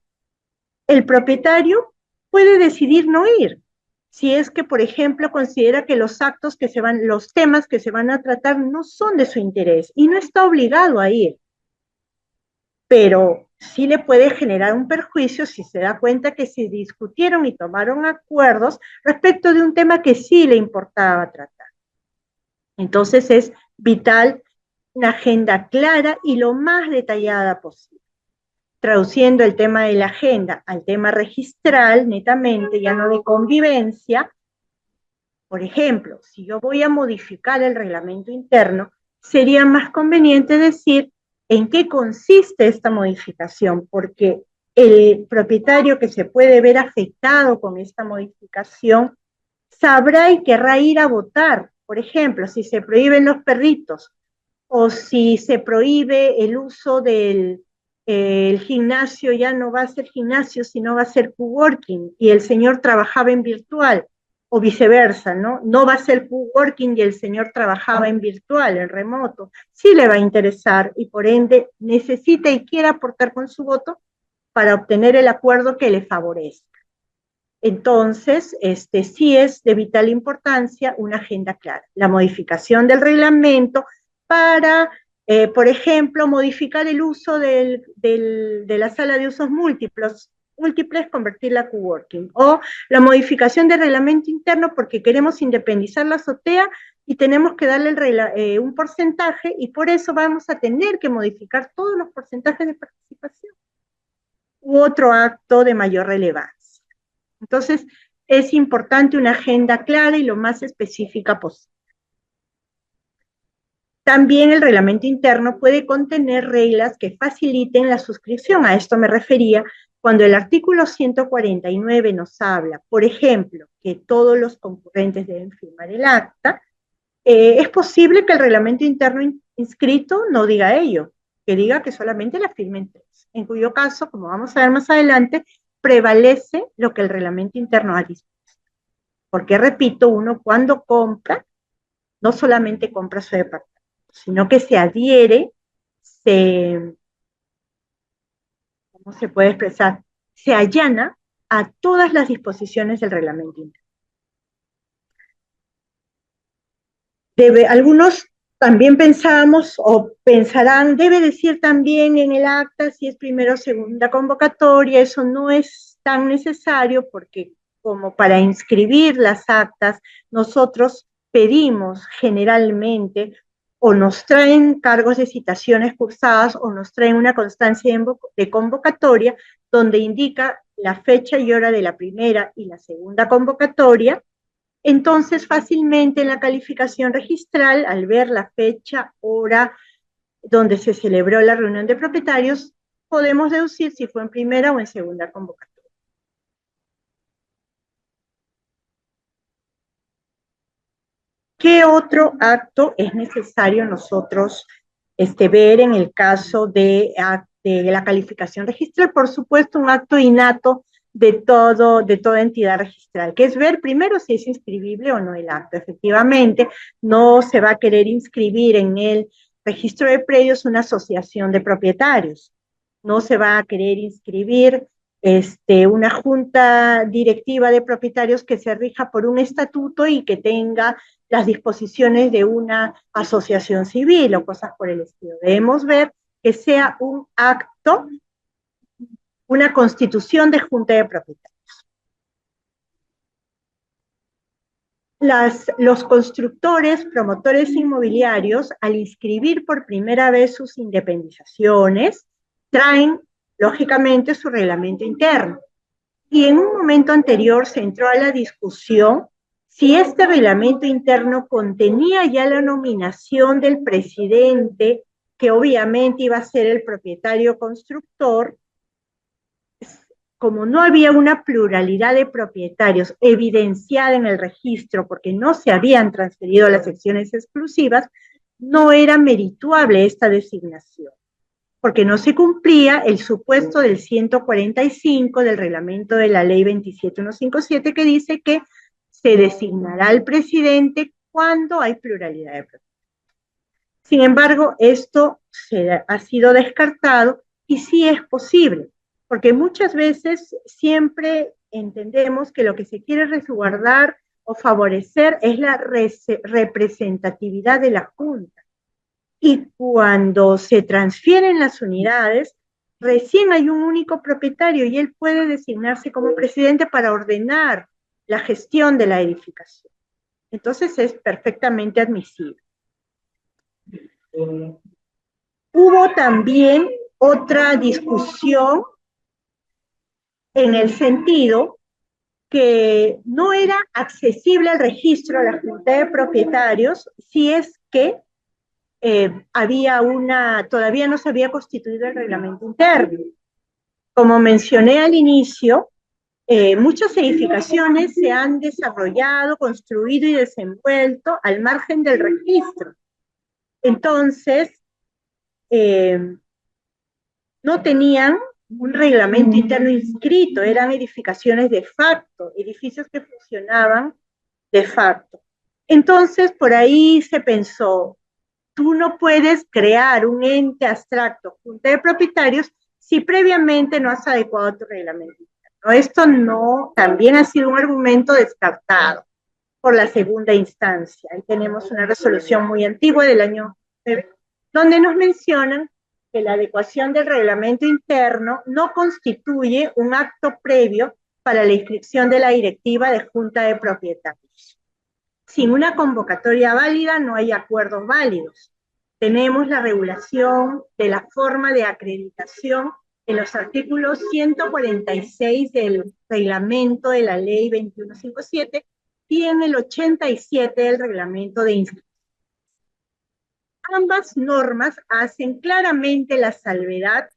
el propietario puede decidir no ir. Si es que, por ejemplo, considera que los temas que se van a tratar no son de su interés y no está obligado a ir. Pero sí le puede generar un perjuicio si se da cuenta que se discutieron y tomaron acuerdos respecto de un tema que sí le importaba tratar. Entonces es vital una agenda clara y lo más detallada posible. Traduciendo el tema de la agenda al tema registral, netamente, ya no de convivencia. Por ejemplo, si yo voy a modificar el reglamento interno, sería más conveniente decir en qué consiste esta modificación, porque el propietario que se puede ver afectado con esta modificación sabrá y querrá ir a votar. Por ejemplo, si se prohíben los perritos o si se prohíbe el uso del gimnasio, ya no va a ser gimnasio, sino va a ser coworking, y el señor trabajaba en virtual, o viceversa, ¿no? No va a ser coworking y el señor trabajaba en virtual, en remoto. Sí le va a interesar y por ende necesita y quiere aportar con su voto para obtener el acuerdo que le favorezca. Entonces, sí es de vital importancia una agenda clara. La modificación del reglamento para, por ejemplo, modificar el uso de la sala de usos múltiples, convertirla a coworking, o la modificación del reglamento interno porque queremos independizar la azotea y tenemos que darle un porcentaje y por eso vamos a tener que modificar todos los porcentajes de participación, u otro acto de mayor relevancia. Entonces, es importante una agenda clara y lo más específica posible. También el reglamento interno puede contener reglas que faciliten la suscripción. A esto me refería cuando el artículo 149 nos habla, por ejemplo, que todos los concurrentes deben firmar el acta. Es posible que el reglamento interno inscrito no diga ello. que diga que solamente la firmen 3, en cuyo caso, como vamos a ver más adelante, prevalece lo que el reglamento interno ha dispuesto. Porque, repito, uno cuando compra, no solamente compra su departamento, sino que se adhiere, ¿cómo se puede expresar? Se allana a todas las disposiciones del reglamento interno. Algunos también pensábamos o pensarán, debe decir también en el acta si es primera o segunda convocatoria. Eso no es tan necesario porque como para inscribir las actas, nosotros pedimos generalmente o nos traen cargos de citaciones cursadas o nos traen una constancia de convocatoria donde indica la fecha y hora de la primera y la segunda convocatoria. Entonces, fácilmente en la calificación registral, al ver la fecha, hora donde se celebró la reunión de propietarios, podemos deducir si fue en primera o en segunda convocatoria. ¿Qué otro acto es necesario nosotros ver en el caso de la calificación registral? Por supuesto, un acto innato de toda entidad registral, que es ver primero si es inscribible o no el acto. Efectivamente, no se va a querer inscribir en el registro de predios una asociación de propietarios, no se va a querer inscribir una junta directiva de propietarios que se rija por un estatuto y que tenga las disposiciones de una asociación civil o cosas por el estilo. Debemos ver que sea un acto, una constitución de junta de propietarios. Los constructores, promotores inmobiliarios, al inscribir por primera vez sus independizaciones, traen, lógicamente, su reglamento interno. Y en un momento anterior se entró a la discusión si este reglamento interno contenía ya la nominación del presidente, que obviamente iba a ser el propietario constructor. Como no había una pluralidad de propietarios evidenciada en el registro porque no se habían transferido las secciones exclusivas, no era merituable esta designación, porque no se cumplía el supuesto del 145 del reglamento de la ley 27157 que dice que se designará al presidente cuando hay pluralidad de propietarios. Sin embargo, esto ha sido descartado y sí es posible, porque muchas veces siempre entendemos que lo que se quiere resguardar o favorecer es la representatividad de la Junta. Y cuando se transfieren las unidades, recién hay un único propietario y él puede designarse como presidente para ordenar la gestión de la edificación. Entonces es perfectamente admisible. Hubo también otra discusión en el sentido que no era accesible el registro a la Junta de Propietarios si es que todavía no se había constituido el reglamento interno. Como mencioné al inicio, muchas edificaciones se han desarrollado, construido y desenvuelto al margen del registro. Entonces, no tenían un reglamento interno inscrito, eran edificaciones de facto, edificios que funcionaban de facto. Entonces, por ahí se pensó, tú no puedes crear un ente abstracto, junta de propietarios, si previamente no has adecuado tu reglamento interno. Esto también ha sido un argumento descartado por la segunda instancia. Ahí tenemos una resolución muy antigua del año 9, donde nos mencionan que la adecuación del reglamento interno no constituye un acto previo para la inscripción de la directiva de junta de propietarios. Sin una convocatoria válida no hay acuerdos válidos. Tenemos la regulación de la forma de acreditación en los artículos 146 del reglamento de la ley 2157 y en el 87 del reglamento de inscripción. Ambas normas hacen claramente la salvedad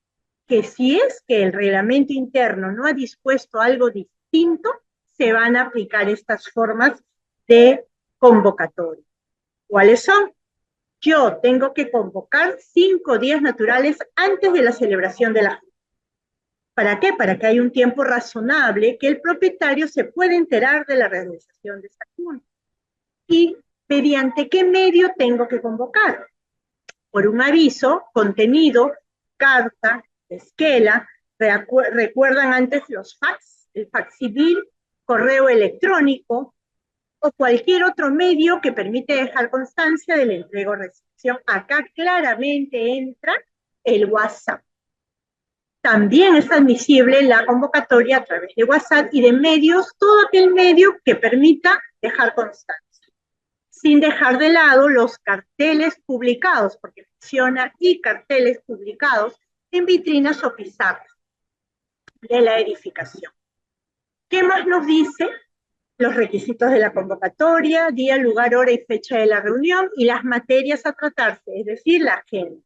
que si es que el reglamento interno no ha dispuesto algo distinto, se van a aplicar estas formas de convocatoria. ¿Cuáles son? Yo tengo que convocar 5 días naturales antes de la celebración de la junta. ¿Para qué? Para que haya un tiempo razonable que el propietario se pueda enterar de la realización de esta junta. ¿Y mediante qué medio tengo que convocar? Por un aviso, contenido, carta, esquela, recuerdan antes los fax, el facsímil, correo electrónico o cualquier otro medio que permite dejar constancia de la entrega o recepción. Acá claramente entra el WhatsApp. También es admisible la convocatoria a través de WhatsApp y de medios, todo aquel medio que permita dejar constancia, sin dejar de lado los carteles publicados, porque funciona, y carteles publicados en vitrinas o pizarras de la edificación. ¿Qué más nos dice? Los requisitos de la convocatoria, día, lugar, hora y fecha de la reunión y las materias a tratarse, es decir, la agenda.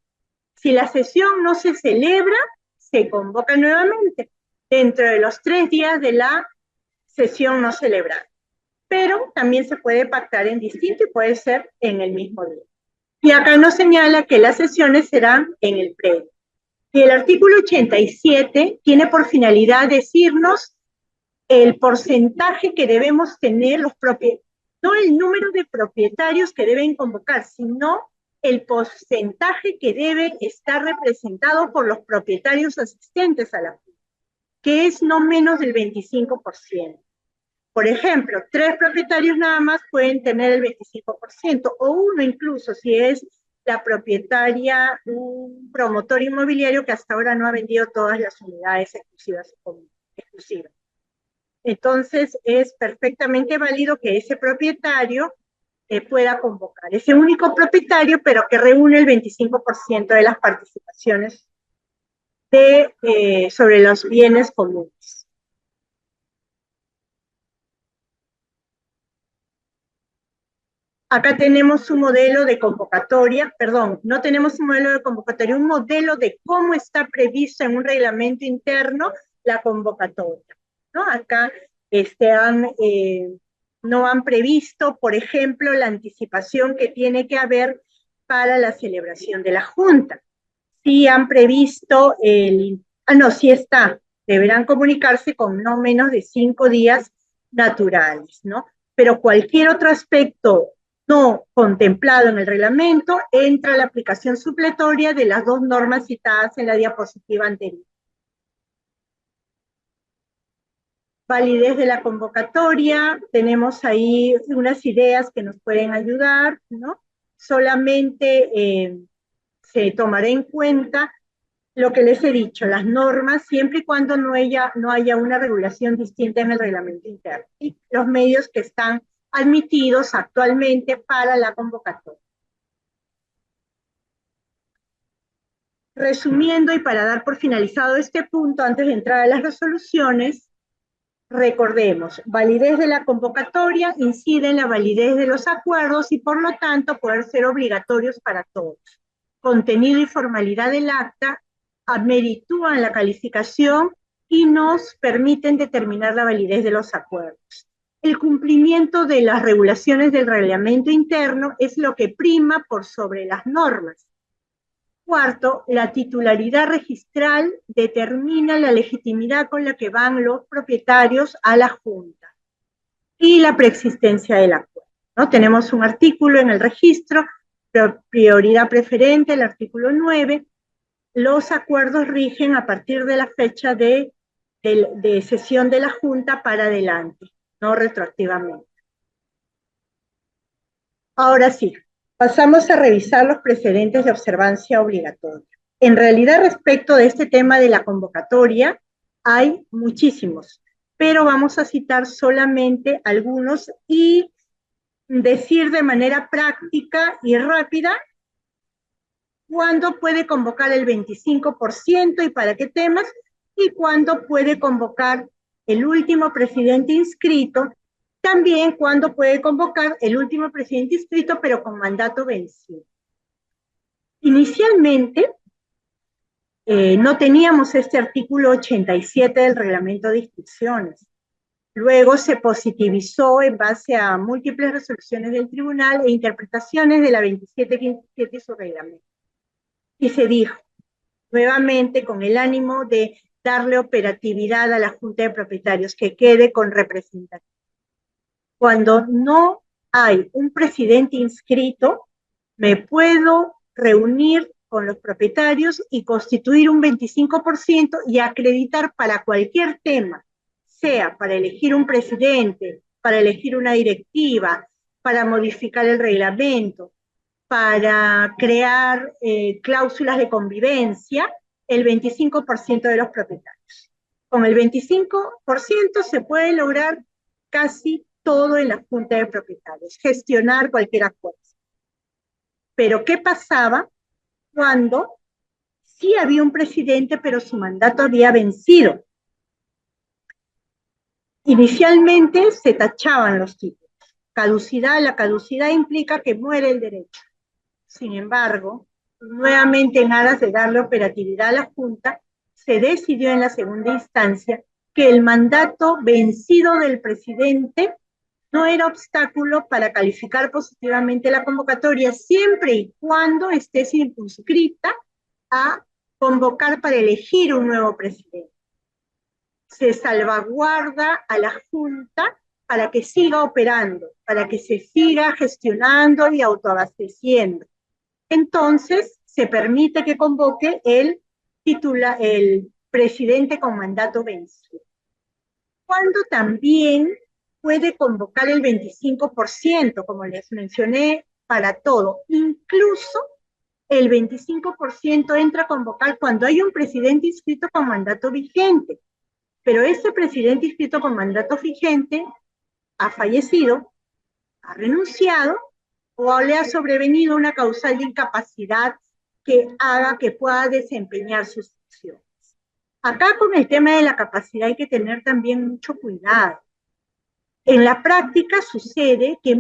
Si la sesión no se celebra, se convoca nuevamente dentro de los 3 días de la sesión no celebrada. Pero también se puede pactar en distinto y puede ser en el mismo día. Y acá nos señala que las sesiones serán en el predio. Y el artículo 87 tiene por finalidad decirnos el porcentaje que debemos tener los propietarios, no el número de propietarios que deben convocar, sino el porcentaje que debe estar representado por los propietarios asistentes a la junta, que es no menos del 25%. Por ejemplo, 3 propietarios nada más pueden tener el 25%, o uno incluso si es la propietaria, un promotor inmobiliario que hasta ahora no ha vendido todas las unidades exclusivas. Entonces, es perfectamente válido que ese propietario pueda convocar. Ese único propietario, pero que reúne el 25% de las participaciones sobre los bienes comunes. Acá tenemos un modelo de convocatoria, perdón, no tenemos un modelo de convocatoria, un modelo de cómo está previsto en un reglamento interno la convocatoria, ¿no? Acá no han previsto, por ejemplo, la anticipación que tiene que haber para la celebración de la junta. Sí han previsto sí está, deberán comunicarse con no menos de 5 días naturales, ¿no? Pero cualquier otro aspecto no contemplado en el reglamento entra la aplicación supletoria de las 2 normas citadas en la diapositiva anterior. Validez de la convocatoria, tenemos ahí unas ideas que nos pueden ayudar, ¿no? Solamente se tomará en cuenta lo que les he dicho, las normas, siempre y cuando no haya una regulación distinta en el reglamento interno, y los medios que están admitidos actualmente para la convocatoria. Resumiendo y para dar por finalizado este punto, antes de entrar a las resoluciones, recordemos, validez de la convocatoria incide en la validez de los acuerdos y por lo tanto poder ser obligatorios para todos. Contenido y formalidad del acta ameritúan la calificación y nos permiten determinar la validez de los acuerdos. El cumplimiento de las regulaciones del reglamento interno es lo que prima por sobre las normas. Cuarto, la titularidad registral determina la legitimidad con la que van los propietarios a la junta. Y la preexistencia del acuerdo, ¿no? Tenemos un artículo en el registro, prioridad preferente, el artículo 9. Los acuerdos rigen a partir de la fecha de sesión de la junta para adelante, no retroactivamente. Ahora sí, pasamos a revisar los precedentes de observancia obligatoria. En realidad, respecto de este tema de la convocatoria, hay muchísimos, pero vamos a citar solamente algunos y decir de manera práctica y rápida cuándo puede convocar el 25% y para qué temas, y cuándo puede convocar el último presidente inscrito, también cuándo puede convocar el último presidente inscrito, pero con mandato vencido. Inicialmente, no teníamos este artículo 87 del reglamento de inscripciones. Luego se positivizó en base a múltiples resoluciones del tribunal e interpretaciones de la 2757 y su reglamento. Y se dijo, nuevamente con el ánimo de darle operatividad a la Junta de Propietarios, que quede con representación. Cuando no hay un presidente inscrito, me puedo reunir con los propietarios y constituir un 25% y acreditar para cualquier tema, sea para elegir un presidente, para elegir una directiva, para modificar el reglamento, para crear cláusulas de convivencia, el 25% de los propietarios. Con el 25% se puede lograr casi todo en la Junta de Propietarios, gestionar cualquier acuerdo. Pero ¿qué pasaba cuando sí había un presidente, pero su mandato había vencido? Inicialmente se tachaban los títulos. Caducidad, la caducidad implica que muere el derecho. Sin embargo, nuevamente en aras de darle operatividad a la Junta, se decidió en la segunda instancia que el mandato vencido del presidente no era obstáculo para calificar positivamente la convocatoria, siempre y cuando esté circunscrita a convocar para elegir un nuevo presidente. Se salvaguarda a la Junta para que siga operando, para que se siga gestionando y autoabasteciendo. Entonces, se permite que convoque el presidente con mandato vencido. Cuando también puede convocar el 25%, como les mencioné, para todo. Incluso el 25% entra a convocar cuando hay un presidente inscrito con mandato vigente. Pero ese presidente inscrito con mandato vigente ha fallecido, ha renunciado o le ha sobrevenido una causal de incapacidad que haga que pueda desempeñar sus funciones. Acá con el tema de la capacidad hay que tener también mucho cuidado. En la práctica sucede que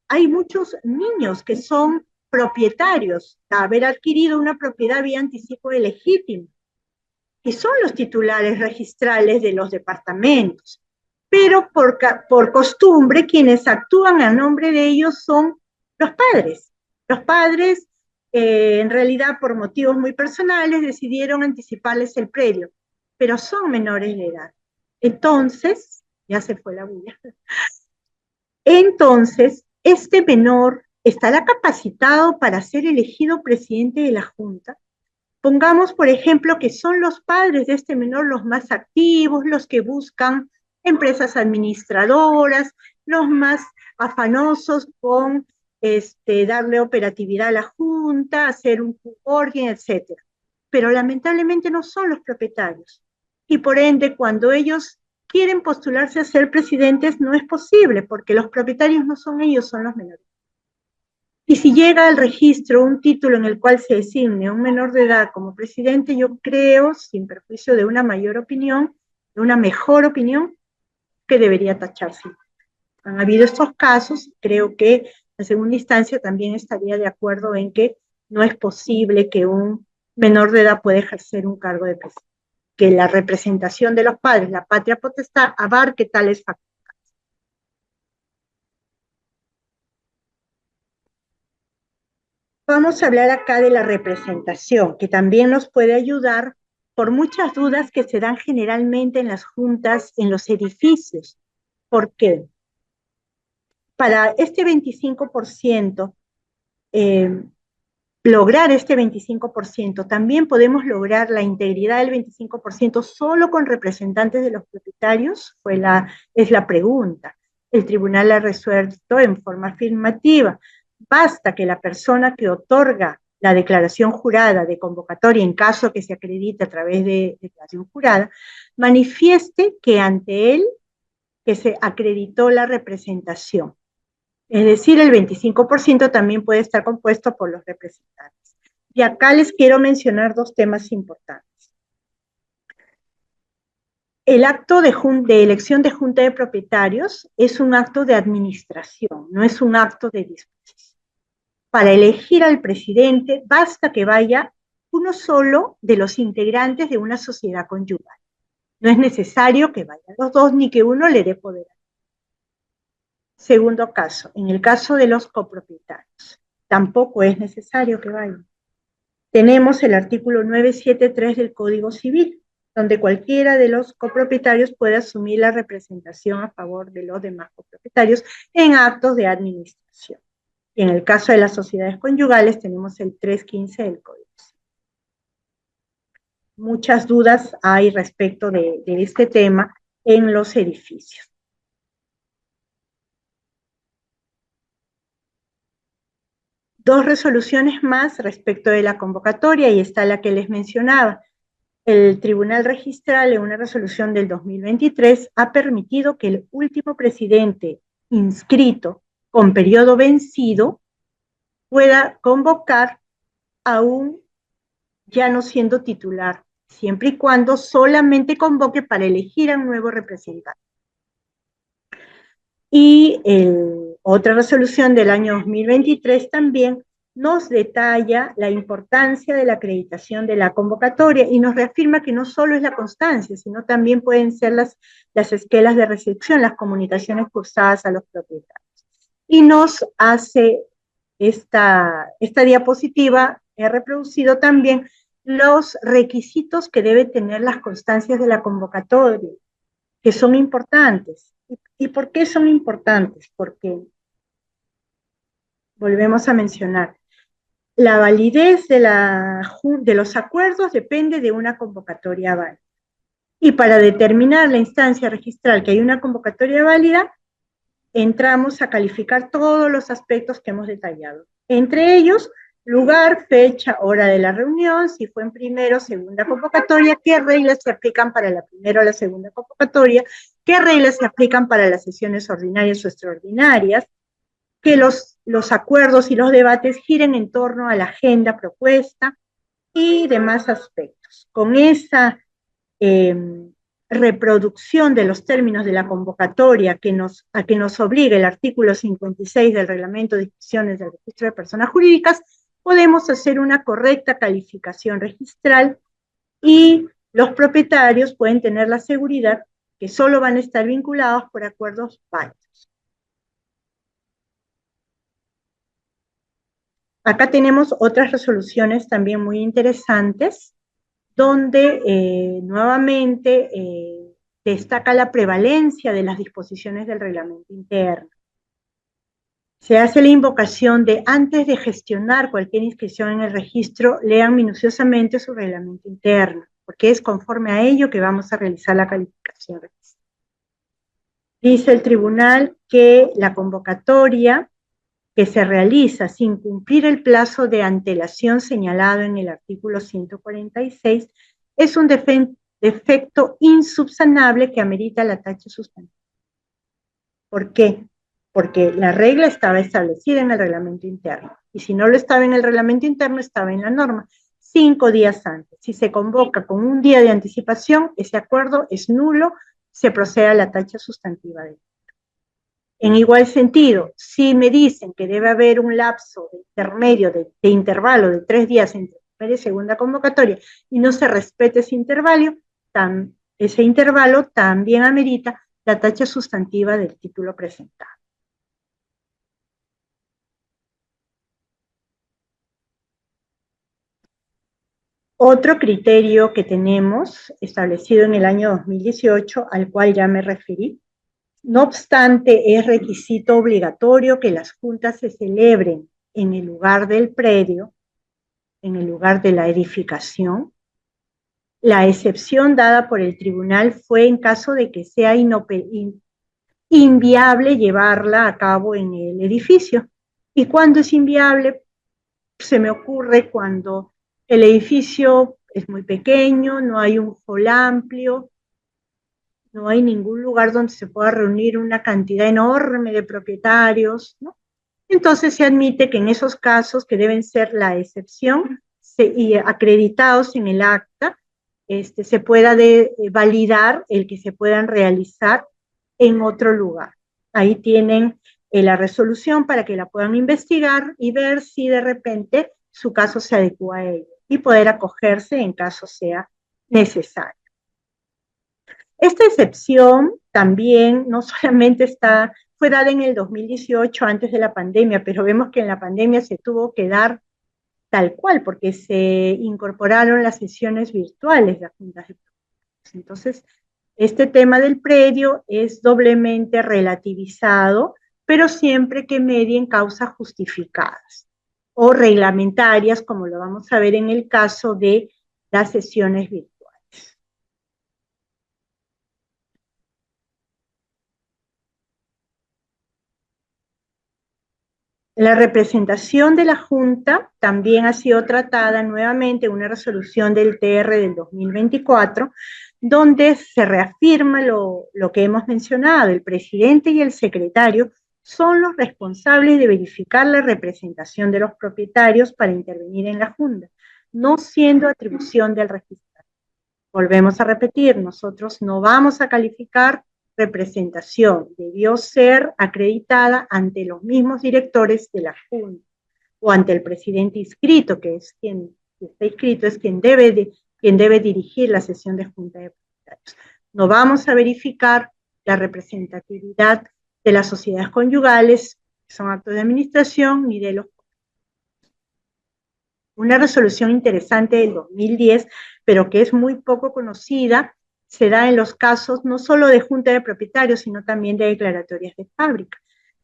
hay muchos niños que son propietarios de haber adquirido una propiedad vía anticipo de legítimo, y son los titulares registrales de los departamentos. Pero por costumbre, quienes actúan a nombre de ellos son los padres. Los padres, en realidad, por motivos muy personales, decidieron anticiparles el predio, pero son menores de edad. Entonces, ya se fue la bulla. Entonces, este menor estará capacitado para ser elegido presidente de la Junta. Pongamos, por ejemplo, que son los padres de este menor los más activos, los que buscan empresas administradoras, los más afanosos con darle operatividad a la Junta, hacer un orden, etc. Pero lamentablemente no son los propietarios. Y por ende, cuando ellos quieren postularse a ser presidentes, no es posible, porque los propietarios no son ellos, son los menores. Y si llega al registro un título en el cual se designe un menor de edad como presidente, yo creo, sin perjuicio de una mayor opinión, de una mejor opinión, que debería tacharse. Han habido estos casos, creo que en segunda instancia también estaría de acuerdo en que no es posible que un menor de edad pueda ejercer un cargo de presidente, que la representación de los padres, la patria potestad, abarque tales factores. Vamos a hablar acá de la representación, que también nos puede ayudar por muchas dudas que se dan generalmente en las juntas, en los edificios. ¿Por qué? Para este 25%, lograr este 25%, también podemos lograr la integridad del 25% solo con representantes de los propietarios, es la pregunta. El tribunal ha resuelto en forma afirmativa. Basta que la persona que otorga la declaración jurada de convocatoria, en caso que se acredite a través de declaración jurada, manifieste que ante él que se acreditó la representación. Es decir, el 25% también puede estar compuesto por los representantes. Y acá les quiero mencionar dos temas importantes. El acto de elección de junta de propietarios es un acto de administración, no es un acto de disposición. Para elegir al presidente basta que vaya uno solo de los integrantes de una sociedad conyugal. No es necesario que vayan los dos ni que uno le dé poder. Segundo caso, en el caso de los copropietarios, tampoco es necesario que vayan. Tenemos el artículo 973 del Código Civil, donde cualquiera de los copropietarios puede asumir la representación a favor de los demás copropietarios en actos de administración. Y en el caso de las sociedades conyugales tenemos el 315 del Código Civil. Muchas dudas hay respecto de este tema en los edificios. Dos resoluciones más respecto de la convocatoria, y está la que les mencionaba. El Tribunal Registral, en una resolución del 2023, ha permitido que el último presidente inscrito con periodo vencido pueda convocar aún ya no siendo titular, siempre y cuando solamente convoque para elegir a un nuevo representante. Y otra resolución del año 2023 también nos detalla la importancia de la acreditación de la convocatoria y nos reafirma que no solo es la constancia, sino también pueden ser las esquelas de recepción, las comunicaciones cursadas a los propietarios. Y nos hace esta diapositiva, he reproducido también los requisitos que deben tener las constancias de la convocatoria, que son importantes. ¿Y por qué son importantes? Porque, volvemos a mencionar, la validez de los acuerdos depende de una convocatoria válida. Y para determinar la instancia registral que hay una convocatoria válida, entramos a calificar todos los aspectos que hemos detallado. Entre ellos, lugar, fecha, hora de la reunión, si fue en primera o segunda convocatoria, qué reglas se aplican para la primera o la segunda convocatoria, qué reglas se aplican para las sesiones ordinarias o extraordinarias, que los acuerdos y los debates giren en torno a la agenda propuesta y demás aspectos. Con esa reproducción de los términos de la convocatoria a que nos obliga el artículo 56 del Reglamento de Inscripciones del Registro de Personas Jurídicas, podemos hacer una correcta calificación registral y los propietarios pueden tener la seguridad que solo van a estar vinculados por acuerdos válidos. Acá tenemos otras resoluciones también muy interesantes, donde nuevamente destaca la prevalencia de las disposiciones del reglamento interno. Se hace la invocación de, antes de gestionar cualquier inscripción en el registro, lean minuciosamente su reglamento interno, porque es conforme a ello que vamos a realizar la calificación registral. Dice el tribunal que la convocatoria que se realiza sin cumplir el plazo de antelación señalado en el artículo 146 es un defecto insubsanable que amerita la tacha sustantiva. ¿Por qué? Porque la regla estaba establecida en el reglamento interno, y si no lo estaba en el reglamento interno, estaba en la norma, 5 días antes. Si se convoca con un día de anticipación, ese acuerdo es nulo, se procede a la tacha sustantiva del. En igual sentido, si me dicen que debe haber un lapso de intermedio, de intervalo de 3 días entre primera y segunda convocatoria, y no se respete ese intervalo también amerita la tacha sustantiva del título presentado. Otro criterio que tenemos, establecido en el año 2018, al cual ya me referí, no obstante, es requisito obligatorio que las juntas se celebren en el lugar del predio, en el lugar de la edificación. La excepción dada por el tribunal fue en caso de que sea inviable llevarla a cabo en el edificio. ¿Y cuándo es inviable? Se me ocurre cuando el edificio es muy pequeño, no hay un hall amplio, no hay ningún lugar donde se pueda reunir una cantidad enorme de propietarios, ¿no? Entonces se admite que en esos casos, que deben ser la excepción, y acreditados en el acta, se pueda validar el que se puedan realizar en otro lugar. Ahí tienen la resolución para que la puedan investigar y ver si de repente su caso se adecua a ello y poder acogerse en caso sea necesario. Esta excepción también no solamente fue dada en el 2018 antes de la pandemia, pero vemos que en la pandemia se tuvo que dar tal cual, porque se incorporaron las sesiones virtuales de las juntas de propietarios. Entonces, este tema del predio es doblemente relativizado, pero siempre que medien causas justificadas o reglamentarias, como lo vamos a ver en el caso de las sesiones virtuales. La representación de la Junta también ha sido tratada nuevamente en una resolución del TR del 2024, donde se reafirma lo que hemos mencionado: el presidente y el secretario son los responsables de verificar la representación de los propietarios para intervenir en la Junta, no siendo atribución del registrador. Volvemos a repetir, nosotros no vamos a calificar representación, debió ser acreditada ante los mismos directores de la Junta o ante el presidente inscrito, que es quien está inscrito, es quien debe dirigir la sesión de Junta de Propietarios. No vamos a verificar la representatividad de las sociedades conyugales, que son actos de administración, ni de los... Una resolución interesante del 2010, pero que es muy poco conocida, se da en los casos no solo de junta de propietarios, sino también de declaratorias de fábrica.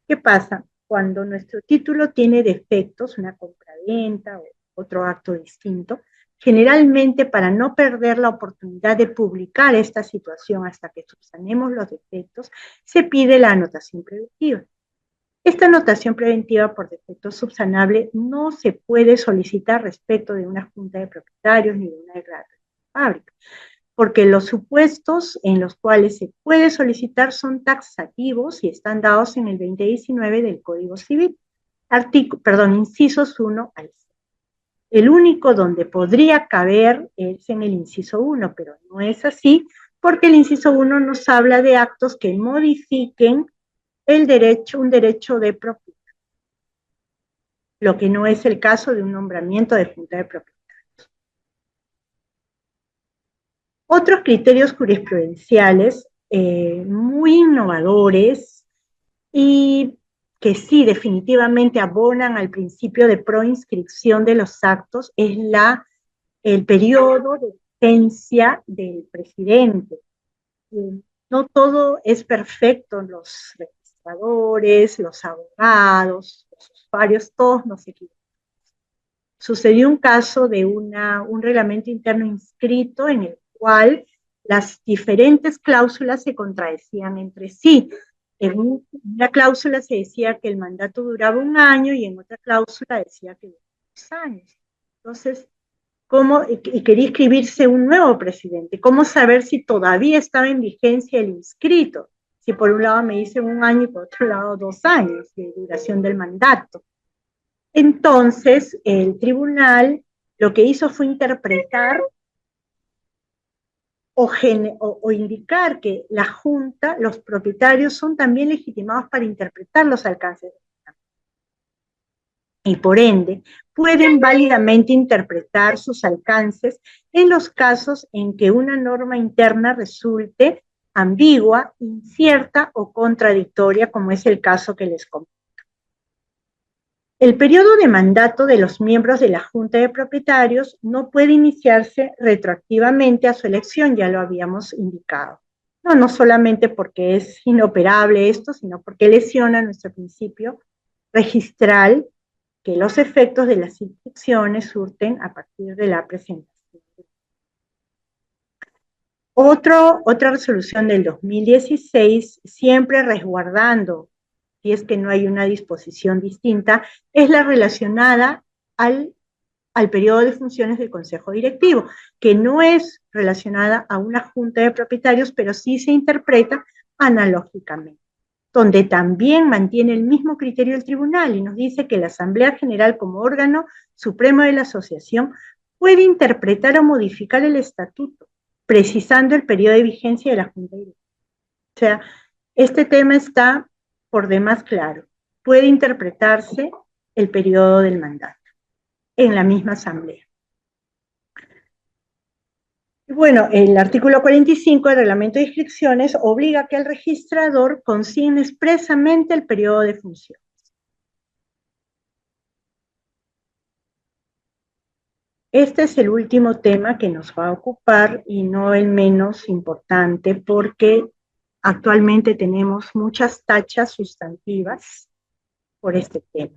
¿Qué pasa? Cuando nuestro título tiene defectos, una compraventa o otro acto distinto, generalmente, para no perder la oportunidad de publicar esta situación hasta que subsanemos los defectos, se pide la anotación preventiva. Esta anotación preventiva por defecto subsanable no se puede solicitar respecto de una junta de propietarios ni de una declaración de fábrica, porque los supuestos en los cuales se puede solicitar son taxativos y están dados en el 2019 del Código Civil, incisos 1 al 6. El único donde podría caber es en el inciso 1, pero no es así, porque el inciso 1 nos habla de actos que modifiquen un derecho de propiedad, lo que no es el caso de un nombramiento de junta de propietarios. Otros criterios jurisprudenciales muy innovadores y que sí definitivamente abonan al principio de proinscripción de los actos es el periodo de vigencia del presidente. No todo es perfecto, los registradores, los abogados, los usuarios, todos nos equivocamos. Sucedió un caso de un reglamento interno inscrito en el cual las diferentes cláusulas se contradecían entre sí. En una cláusula se decía que el mandato duraba 1 año y en otra cláusula decía que duraba 2 años. Entonces, y quería inscribirse un nuevo presidente. ¿Cómo saber si todavía estaba en vigencia el inscrito? Si por un lado me dicen 1 año y por otro lado 2 años de duración del mandato. Entonces, el tribunal lo que hizo fue interpretar o indicar que la Junta, los propietarios son también legitimados para interpretar los alcances y por ende pueden válidamente interpretar sus alcances en los casos en que una norma interna resulte ambigua, incierta o contradictoria, como es el caso que les comento. El periodo de mandato de los miembros de la Junta de Propietarios no puede iniciarse retroactivamente a su elección, ya lo habíamos indicado. No solamente porque es inoperable esto, sino porque lesiona nuestro principio registral, que los efectos de las inscripciones surten a partir de la presentación. Otra resolución del 2016, siempre resguardando, si es que no hay una disposición distinta, es la relacionada al periodo de funciones del Consejo Directivo, que no es relacionada a una junta de propietarios, pero sí se interpreta analógicamente, donde también mantiene el mismo criterio el tribunal y nos dice que la Asamblea General, como órgano supremo de la asociación, puede interpretar o modificar el estatuto, precisando el periodo de vigencia de la Junta Directiva. O sea, este tema está por demás claro. Puede interpretarse el periodo del mandato en la misma Asamblea. Bueno, el artículo 45 del reglamento de inscripciones obliga a que el registrador consigne expresamente el periodo de función. Este es el último tema que nos va a ocupar y no el menos importante porque actualmente tenemos muchas tachas sustantivas por este tema.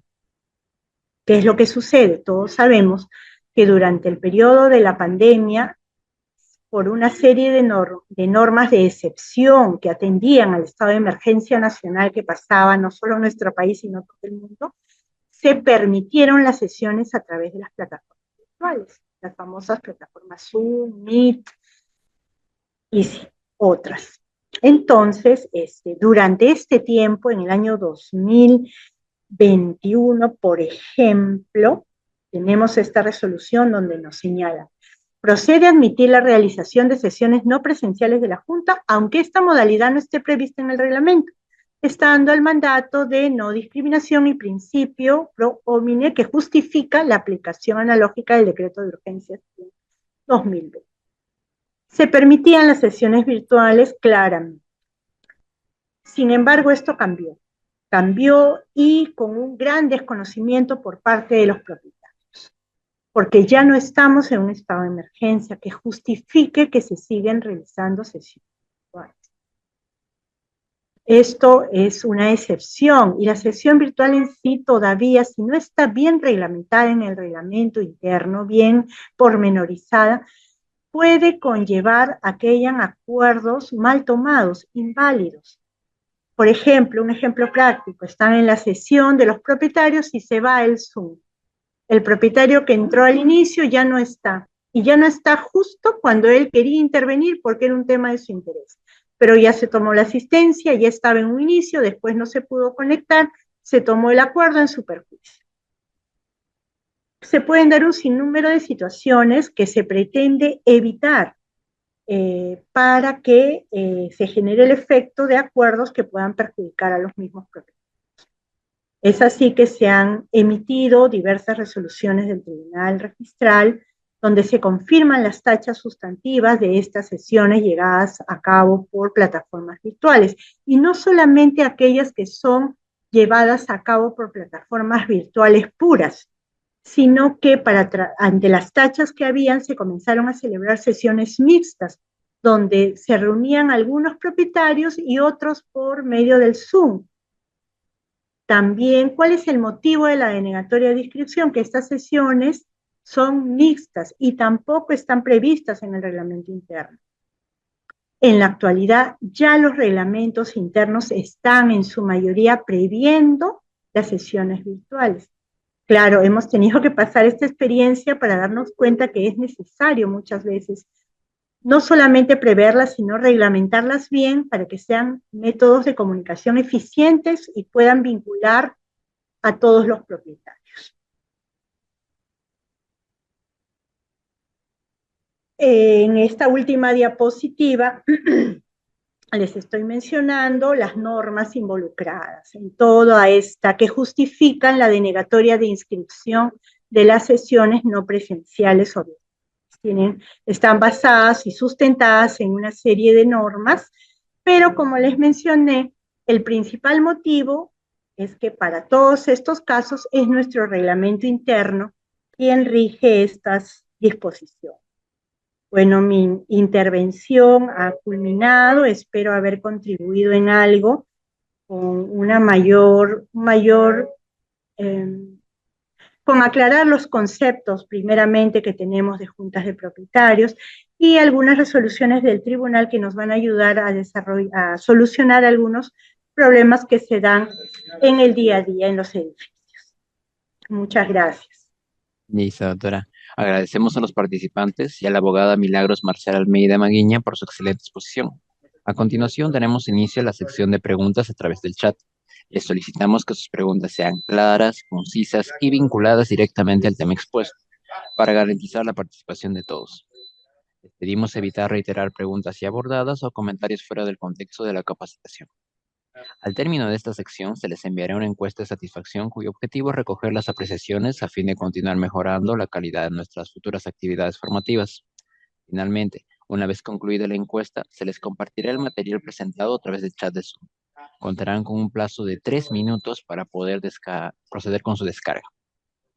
¿Qué es lo que sucede? Todos sabemos que durante el periodo de la pandemia, por una serie de normas de excepción que atendían al estado de emergencia nacional que pasaba no solo en nuestro país, sino todo el mundo, se permitieron las sesiones a través de las plataformas virtuales, las famosas plataformas Zoom, Meet y otras. Entonces, durante este tiempo, en el año 2021, por ejemplo, tenemos esta resolución donde nos señala: procede a admitir la realización de sesiones no presenciales de la Junta, aunque esta modalidad no esté prevista en el reglamento, estando el mandato de no discriminación y principio pro homine que justifica la aplicación analógica del decreto de urgencia 2020. Se permitían las sesiones virtuales claramente. Sin embargo, esto cambió. Cambió y con un gran desconocimiento por parte de los propietarios, porque ya no estamos en un estado de emergencia que justifique que se siguen realizando sesiones virtuales. Esto es una excepción y la sesión virtual en sí todavía, si no está bien reglamentada en el reglamento interno, bien pormenorizada, puede conllevar a que hayan acuerdos mal tomados, inválidos. Por ejemplo, un ejemplo práctico: están en la sesión de los propietarios y se va el Zoom. El propietario que entró al inicio ya no está, y ya no está justo cuando él quería intervenir porque era un tema de su interés. Pero ya se tomó la asistencia, ya estaba en un inicio, después no se pudo conectar, se tomó el acuerdo en su perjuicio. Se pueden dar un sinnúmero de situaciones que se pretende evitar para que se genere el efecto de acuerdos que puedan perjudicar a los mismos propietarios. Es así que se han emitido diversas resoluciones del Tribunal Registral donde se confirman las tachas sustantivas de estas sesiones llegadas a cabo por plataformas virtuales, y no solamente aquellas que son llevadas a cabo por plataformas virtuales puras, sino que ante las tachas que habían se comenzaron a celebrar sesiones mixtas, donde se reunían algunos propietarios y otros por medio del Zoom. También, ¿cuál es el motivo de la denegatoria de inscripción? Que estas sesiones son mixtas y tampoco están previstas en el reglamento interno. En la actualidad, ya los reglamentos internos están en su mayoría previendo las sesiones virtuales. Claro, hemos tenido que pasar esta experiencia para darnos cuenta que es necesario muchas veces no solamente preverlas, sino reglamentarlas bien para que sean métodos de comunicación eficientes y puedan vincular a todos los propietarios. En esta última diapositiva les estoy mencionando las normas involucradas en toda esta que justifican la denegatoria de inscripción de las sesiones no presenciales o están basadas y sustentadas en una serie de normas, pero como les mencioné, el principal motivo es que para todos estos casos es nuestro reglamento interno quien rige estas disposiciones. Bueno, mi intervención ha culminado, espero haber contribuido en algo con una con aclarar los conceptos primeramente que tenemos de juntas de propietarios y algunas resoluciones del tribunal que nos van a ayudar a solucionar algunos problemas que se dan en el día a día en los edificios. Muchas gracias. Listo, doctora. Agradecemos a los participantes y a la abogada Milagros Marcial Almeida Maguiña por su excelente exposición. A continuación, daremos inicio a la sección de preguntas a través del chat. Les solicitamos que sus preguntas sean claras, concisas y vinculadas directamente al tema expuesto, para garantizar la participación de todos. Les pedimos evitar reiterar preguntas ya abordadas o comentarios fuera del contexto de la capacitación. Al término de esta sección, se les enviará una encuesta de satisfacción cuyo objetivo es recoger las apreciaciones a fin de continuar mejorando la calidad de nuestras futuras actividades formativas. Finalmente, Una vez concluida la encuesta, se les compartirá el material presentado a través del chat de Zoom. Contarán con un plazo de 3 minutos para poder proceder con su descarga.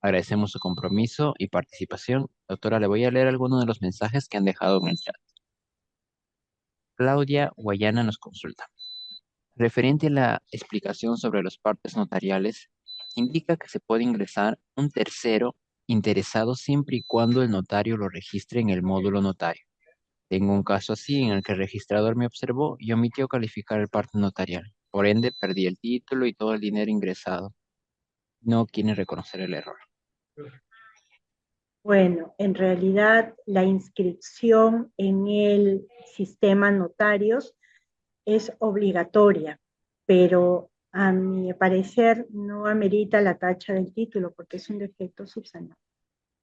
Agradecemos su compromiso y participación. Doctora, le voy a leer algunos de los mensajes que han dejado en el chat. Claudia Guayana nos consulta. Referente a la explicación sobre los partes notariales, indica que se puede ingresar un tercero interesado siempre y cuando el notario lo registre en el módulo notario. Tengo un caso así en el que el registrador me observó y omitió calificar el parte notarial. Por ende, perdí el título y todo el dinero ingresado. No quieren reconocer el error. Bueno, en realidad la inscripción en el sistema notarios es obligatoria, pero a mi parecer no amerita la tacha del título porque es un defecto subsanable.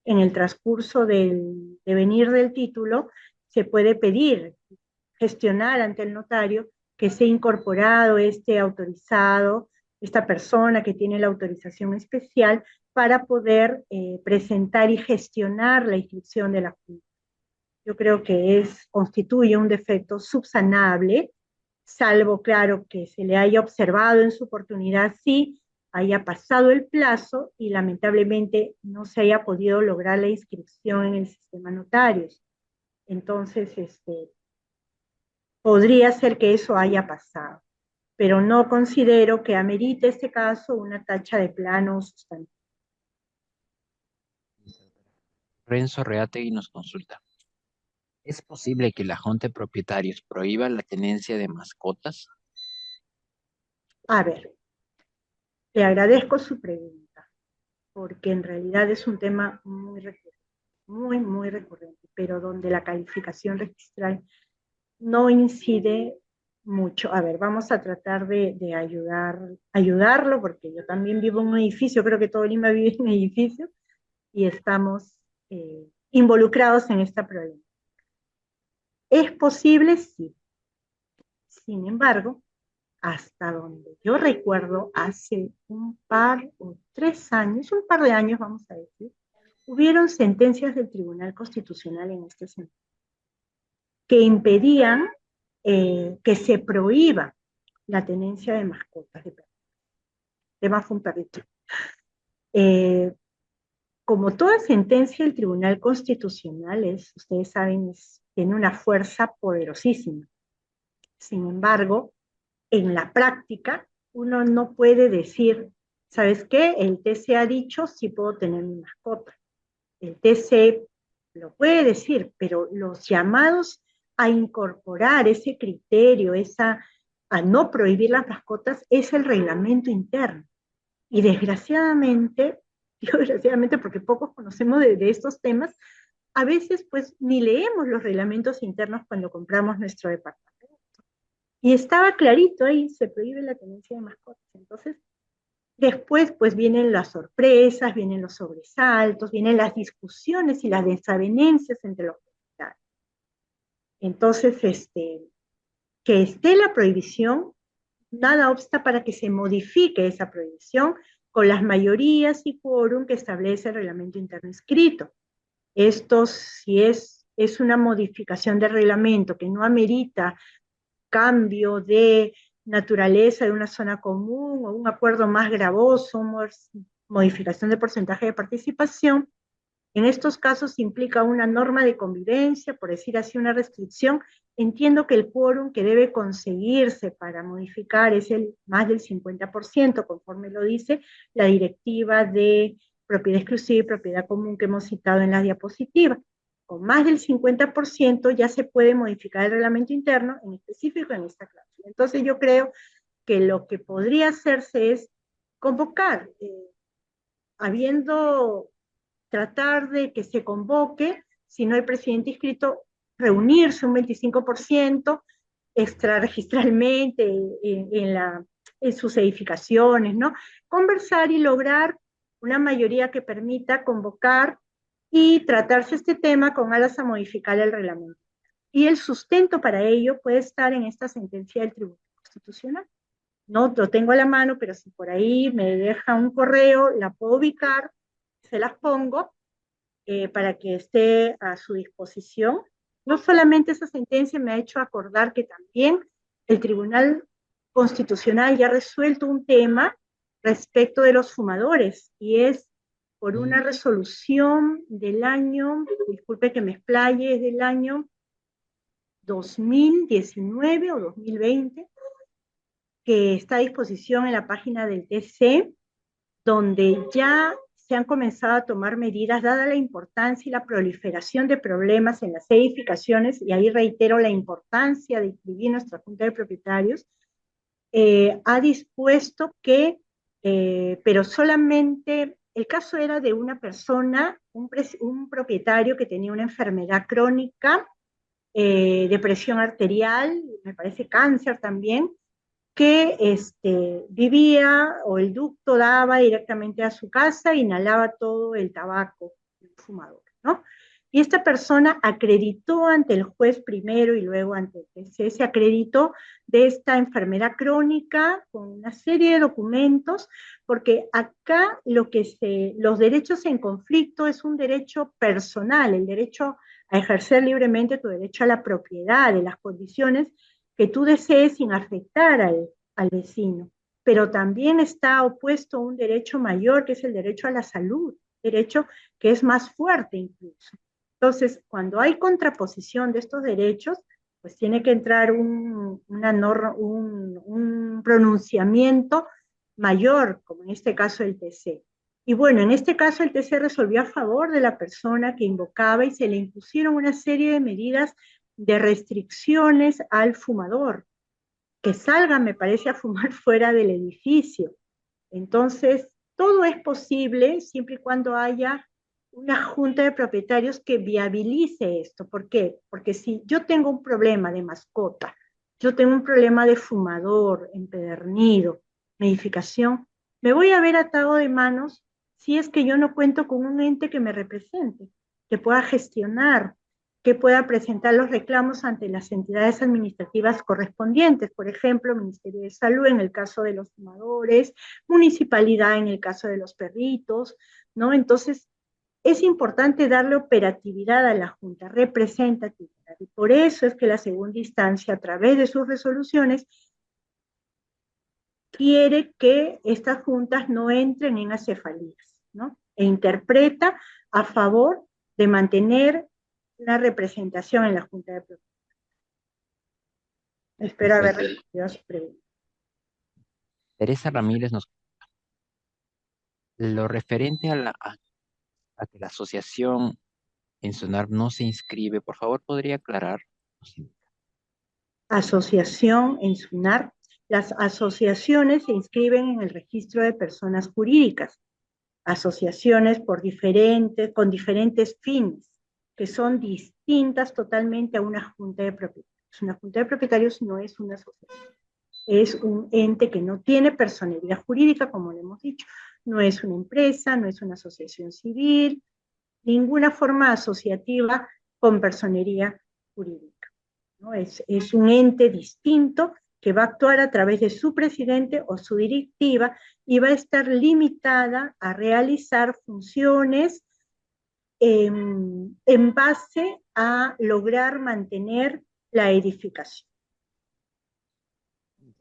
En el transcurso del devenir del título se puede pedir, gestionar ante el notario que sea incorporado este autorizado, esta persona que tiene la autorización especial para poder presentar y gestionar la inscripción de la Junta. Yo creo que constituye un defecto subsanable, salvo, claro, que se le haya observado en su oportunidad, sí, haya pasado el plazo y lamentablemente no se haya podido lograr la inscripción en el sistema notarios. Entonces, podría ser que eso haya pasado, pero no considero que amerite este caso una tacha de plano sustantivo. Renzo Reategui nos consulta. ¿Es posible que la Junta de Propietarios prohíba la tenencia de mascotas? A ver, le agradezco su pregunta, porque en realidad es un tema muy recurrente, muy recurrente, pero donde la calificación registral no incide mucho. A ver, vamos a tratar de ayudarlo, porque yo también vivo en un edificio, creo que todo Lima vive en un edificio, y estamos involucrados en esta problema. ¿Es posible? Sí. Sin embargo, hasta donde yo recuerdo, hace un par o 3 años, un par de años vamos a decir, hubieron sentencias del Tribunal Constitucional en este sentido, que impedían que se prohíba la tenencia de mascotas de perros. El tema fue un perrito. Como toda sentencia del Tribunal Constitucional ustedes saben, tiene una fuerza poderosísima. Sin embargo, en la práctica, uno no puede decir, ¿sabes qué? El TC ha dicho sí puedo tener mi mascota. El TC lo puede decir, pero los llamados a incorporar ese criterio, a no prohibir las mascotas, es el reglamento interno. Y desgraciadamente, digo desgraciadamente porque pocos conocemos de estos temas, a veces pues ni leemos los reglamentos internos cuando compramos nuestro departamento. Y estaba clarito ahí, se prohíbe la tenencia de mascotas. Entonces, después pues vienen las sorpresas, vienen los sobresaltos, vienen las discusiones y las desavenencias entre los propietarios. Entonces, que esté la prohibición, nada obsta para que se modifique esa prohibición con las mayorías y quórum que establece el reglamento interno escrito. Esto, si es una modificación del reglamento que no amerita cambio de naturaleza de una zona común o un acuerdo más gravoso, modificación de porcentaje de participación, en estos casos implica una norma de convivencia, por decir así, una restricción. Entiendo que el quórum que debe conseguirse para modificar es más del 50%, conforme lo dice la directiva de propiedad exclusiva y propiedad común que hemos citado en la diapositiva. Con más del 50% ya se puede modificar el reglamento interno, en específico en esta clase. Entonces yo creo que lo que podría hacerse es convocar, habiendo tratar de que se convoque, si no hay presidente inscrito, reunirse un 25% extrarregistralmente en sus edificaciones, ¿no? Conversar y lograr una mayoría que permita convocar y tratarse este tema con alas a modificar el reglamento. Y el sustento para ello puede estar en esta sentencia del Tribunal Constitucional. No lo tengo a la mano, pero si por ahí me deja un correo, la puedo ubicar, se las pongo para que esté a su disposición no solamente esa sentencia me ha hecho acordar que también el Tribunal Constitucional ya ha resuelto un tema respecto de los fumadores, y es por una resolución del año, disculpe que me explaye, es del año 2019 o 2020, que está a disposición en la página del TC, donde ya se han comenzado a tomar medidas, dada la importancia y la proliferación de problemas en las edificaciones, y ahí reitero la importancia de inscribir nuestra Junta de Propietarios, ha dispuesto que, pero solamente, el caso era de una persona, un propietario que tenía una enfermedad crónica, de presión arterial, me parece cáncer también, que vivía, o el ducto daba directamente a su casa, inhalaba todo el tabaco del fumador, ¿no? Y esta persona acreditó ante el juez primero y luego ante el TC, se acreditó de esta enfermedad crónica con una serie de documentos, porque acá los derechos en conflicto es un derecho personal, el derecho a ejercer libremente tu derecho a la propiedad, de las condiciones que tú desees sin afectar al vecino. Pero también está opuesto un derecho mayor, que es el derecho a la salud, derecho que es más fuerte incluso. Entonces, cuando hay contraposición de estos derechos, pues tiene que entrar un pronunciamiento mayor, como en este caso el TC. Y bueno, en este caso el TC resolvió a favor de la persona que invocaba, y se le impusieron una serie de medidas de restricciones al fumador, que salga, me parece, a fumar fuera del edificio. Entonces, todo es posible siempre y cuando haya una junta de propietarios que viabilice esto. ¿Por qué? Porque si yo tengo un problema de mascota, yo tengo un problema de fumador, empedernido, edificación, me voy a ver atado de manos si es que yo no cuento con un ente que me represente, que pueda gestionar, que pueda presentar los reclamos ante las entidades administrativas correspondientes, por ejemplo, Ministerio de Salud en el caso de los fumadores, municipalidad en el caso de los perritos, ¿no? Entonces, es importante darle operatividad a la Junta, representatividad, y por eso es que la segunda instancia, a través de sus resoluciones, quiere que estas juntas no entren en acefalías, ¿no? E interpreta a favor de mantener la representación en la Junta de Propietarios. Espero haber Perfecto. respondido a su pregunta. Teresa Ramírez nos lo referente a que la asociación en SUNAR no se inscribe, por favor, ¿podría aclarar? Sí. Asociación en SUNAR. Las asociaciones se inscriben en el registro de personas jurídicas, asociaciones con diferentes fines, que son distintas totalmente a una junta de propietarios. Una junta de propietarios no es una asociación, es un ente que no tiene personalidad jurídica, como le hemos dicho, no es una empresa, no es una asociación civil, ninguna forma asociativa con personería jurídica, ¿no? Es un ente distinto que va a actuar a través de su presidente o su directiva, y va a estar limitada a realizar funciones en base a lograr mantener la edificación.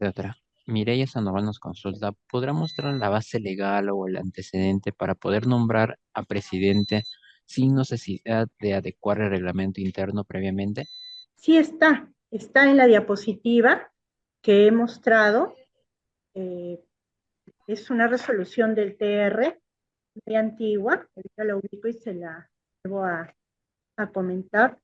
Otra. Mireya Sandoval nos consulta, ¿podrá mostrar la base legal o el antecedente para poder nombrar a presidente sin necesidad de adecuar el reglamento interno previamente? Sí está en la diapositiva que he mostrado. Es una resolución del TR muy antigua, ahorita la ubico y se la vuelvo a comentar.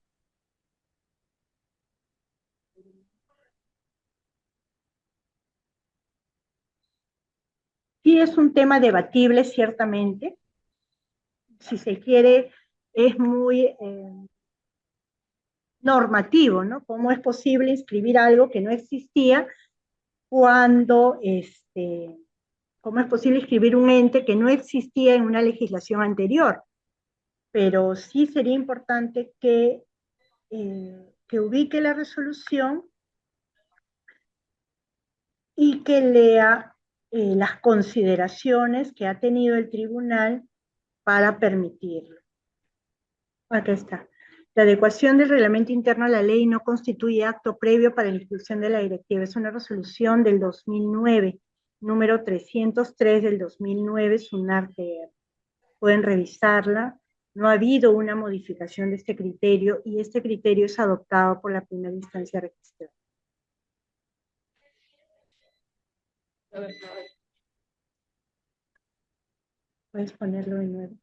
Sí es un tema debatible, ciertamente. Si se quiere, es muy normativo, ¿no? ¿Cómo es posible inscribir algo que no existía cuando, cómo es posible inscribir un ente que no existía en una legislación anterior? Pero sí sería importante que ubique la resolución y que lea las consideraciones que ha tenido el tribunal para permitirlo. Acá está. La adecuación del reglamento interno a la ley no constituye acto previo para la ejecución de la directiva. Es una resolución del 2009, número 303 del 2009, SUNAR-TR. Pueden revisarla. No ha habido una modificación de este criterio y este criterio es adoptado por la primera instancia registrada. Puedes ponerlo de nuevo.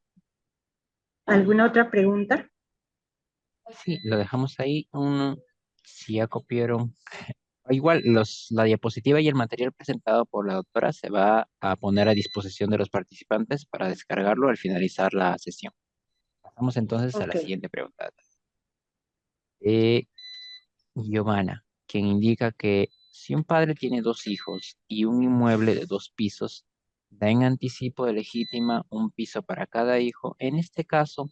¿Alguna otra pregunta? Sí, lo dejamos ahí. Uno, si ya copiaron. Igual, la diapositiva y el material presentado por la doctora se va a poner a disposición de los participantes para descargarlo al finalizar la sesión. Pasamos entonces a la Ok. siguiente pregunta. Eh, Giovanna, quien indica que si un padre tiene dos hijos y un inmueble de dos pisos, da en anticipo de legítima un piso para cada hijo. En este caso,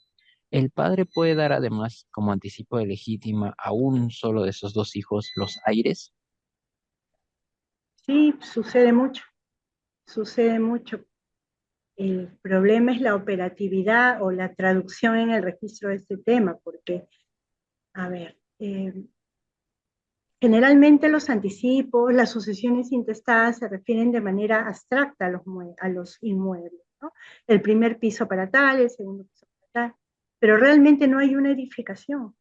el padre puede dar además como anticipo de legítima a un solo de esos dos hijos los aires. Sí, sucede mucho. Sucede mucho. El problema es la operatividad o la traducción en el registro de este tema, porque, a ver, generalmente los anticipos, las sucesiones intestadas se refieren de manera abstracta a los inmuebles, ¿no? El primer piso para tal, el segundo piso para tal, pero realmente no hay una edificación.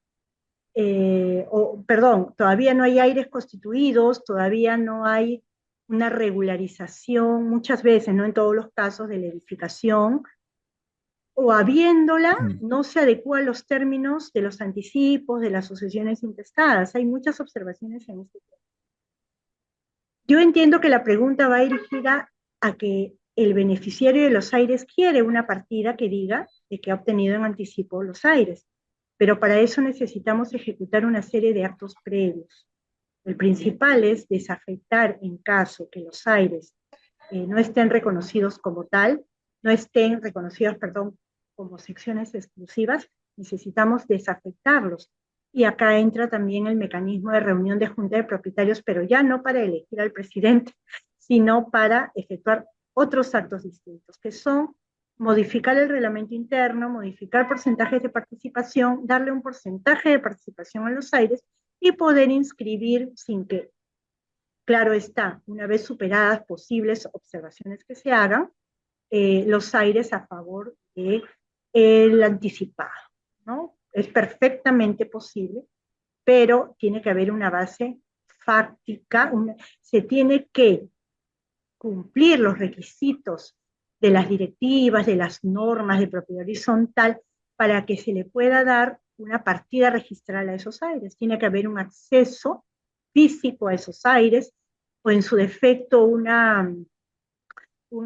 Perdón, todavía no hay aires constituidos, todavía no hay una regularización, muchas veces, no en todos los casos, de la edificación, o habiéndola, Mm. no se adecúa a los términos de los anticipos, de las sucesiones intestadas. Hay muchas observaciones en este tema. Yo entiendo que la pregunta va dirigida a que el beneficiario de los aires quiere una partida que diga de que ha obtenido en anticipo los aires, pero para eso necesitamos ejecutar una serie de actos previos. El principal es desafectar en caso que los aires no estén reconocidos como tal, no estén reconocidos, perdón, como secciones exclusivas, necesitamos desafectarlos. Y acá entra también el mecanismo de reunión de junta de propietarios, pero ya no para elegir al presidente, sino para efectuar otros actos distintos, que son modificar el reglamento interno, modificar porcentajes de participación, darle un porcentaje de participación a los aires y poder inscribir sin que, claro está, una vez superadas posibles observaciones que se hagan, los aires a favor del anticipado, ¿no? Es perfectamente posible, pero tiene que haber una base fáctica, se tiene que cumplir los requisitos de las directivas, de las normas de propiedad horizontal, para que se le pueda dar una partida registral a esos aires. Tiene que haber un acceso físico a esos aires, o en su defecto un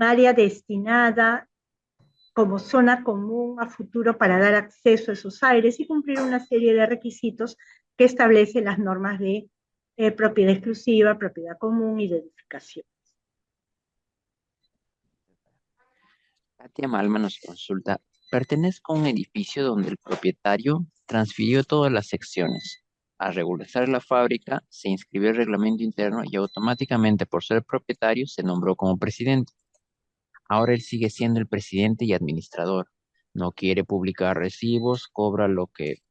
área destinada como zona común a futuro para dar acceso a esos aires y cumplir una serie de requisitos que establecen las normas de propiedad exclusiva, propiedad común y de edificación. Katia Malma nos consulta, pertenezco a un edificio donde el propietario transfirió todas las secciones. Al regularizar la fábrica, se inscribió el reglamento interno y automáticamente, por ser propietario, se nombró como presidente. Ahora él sigue siendo el presidente y administrador. No quiere publicar recibos, cobra lo que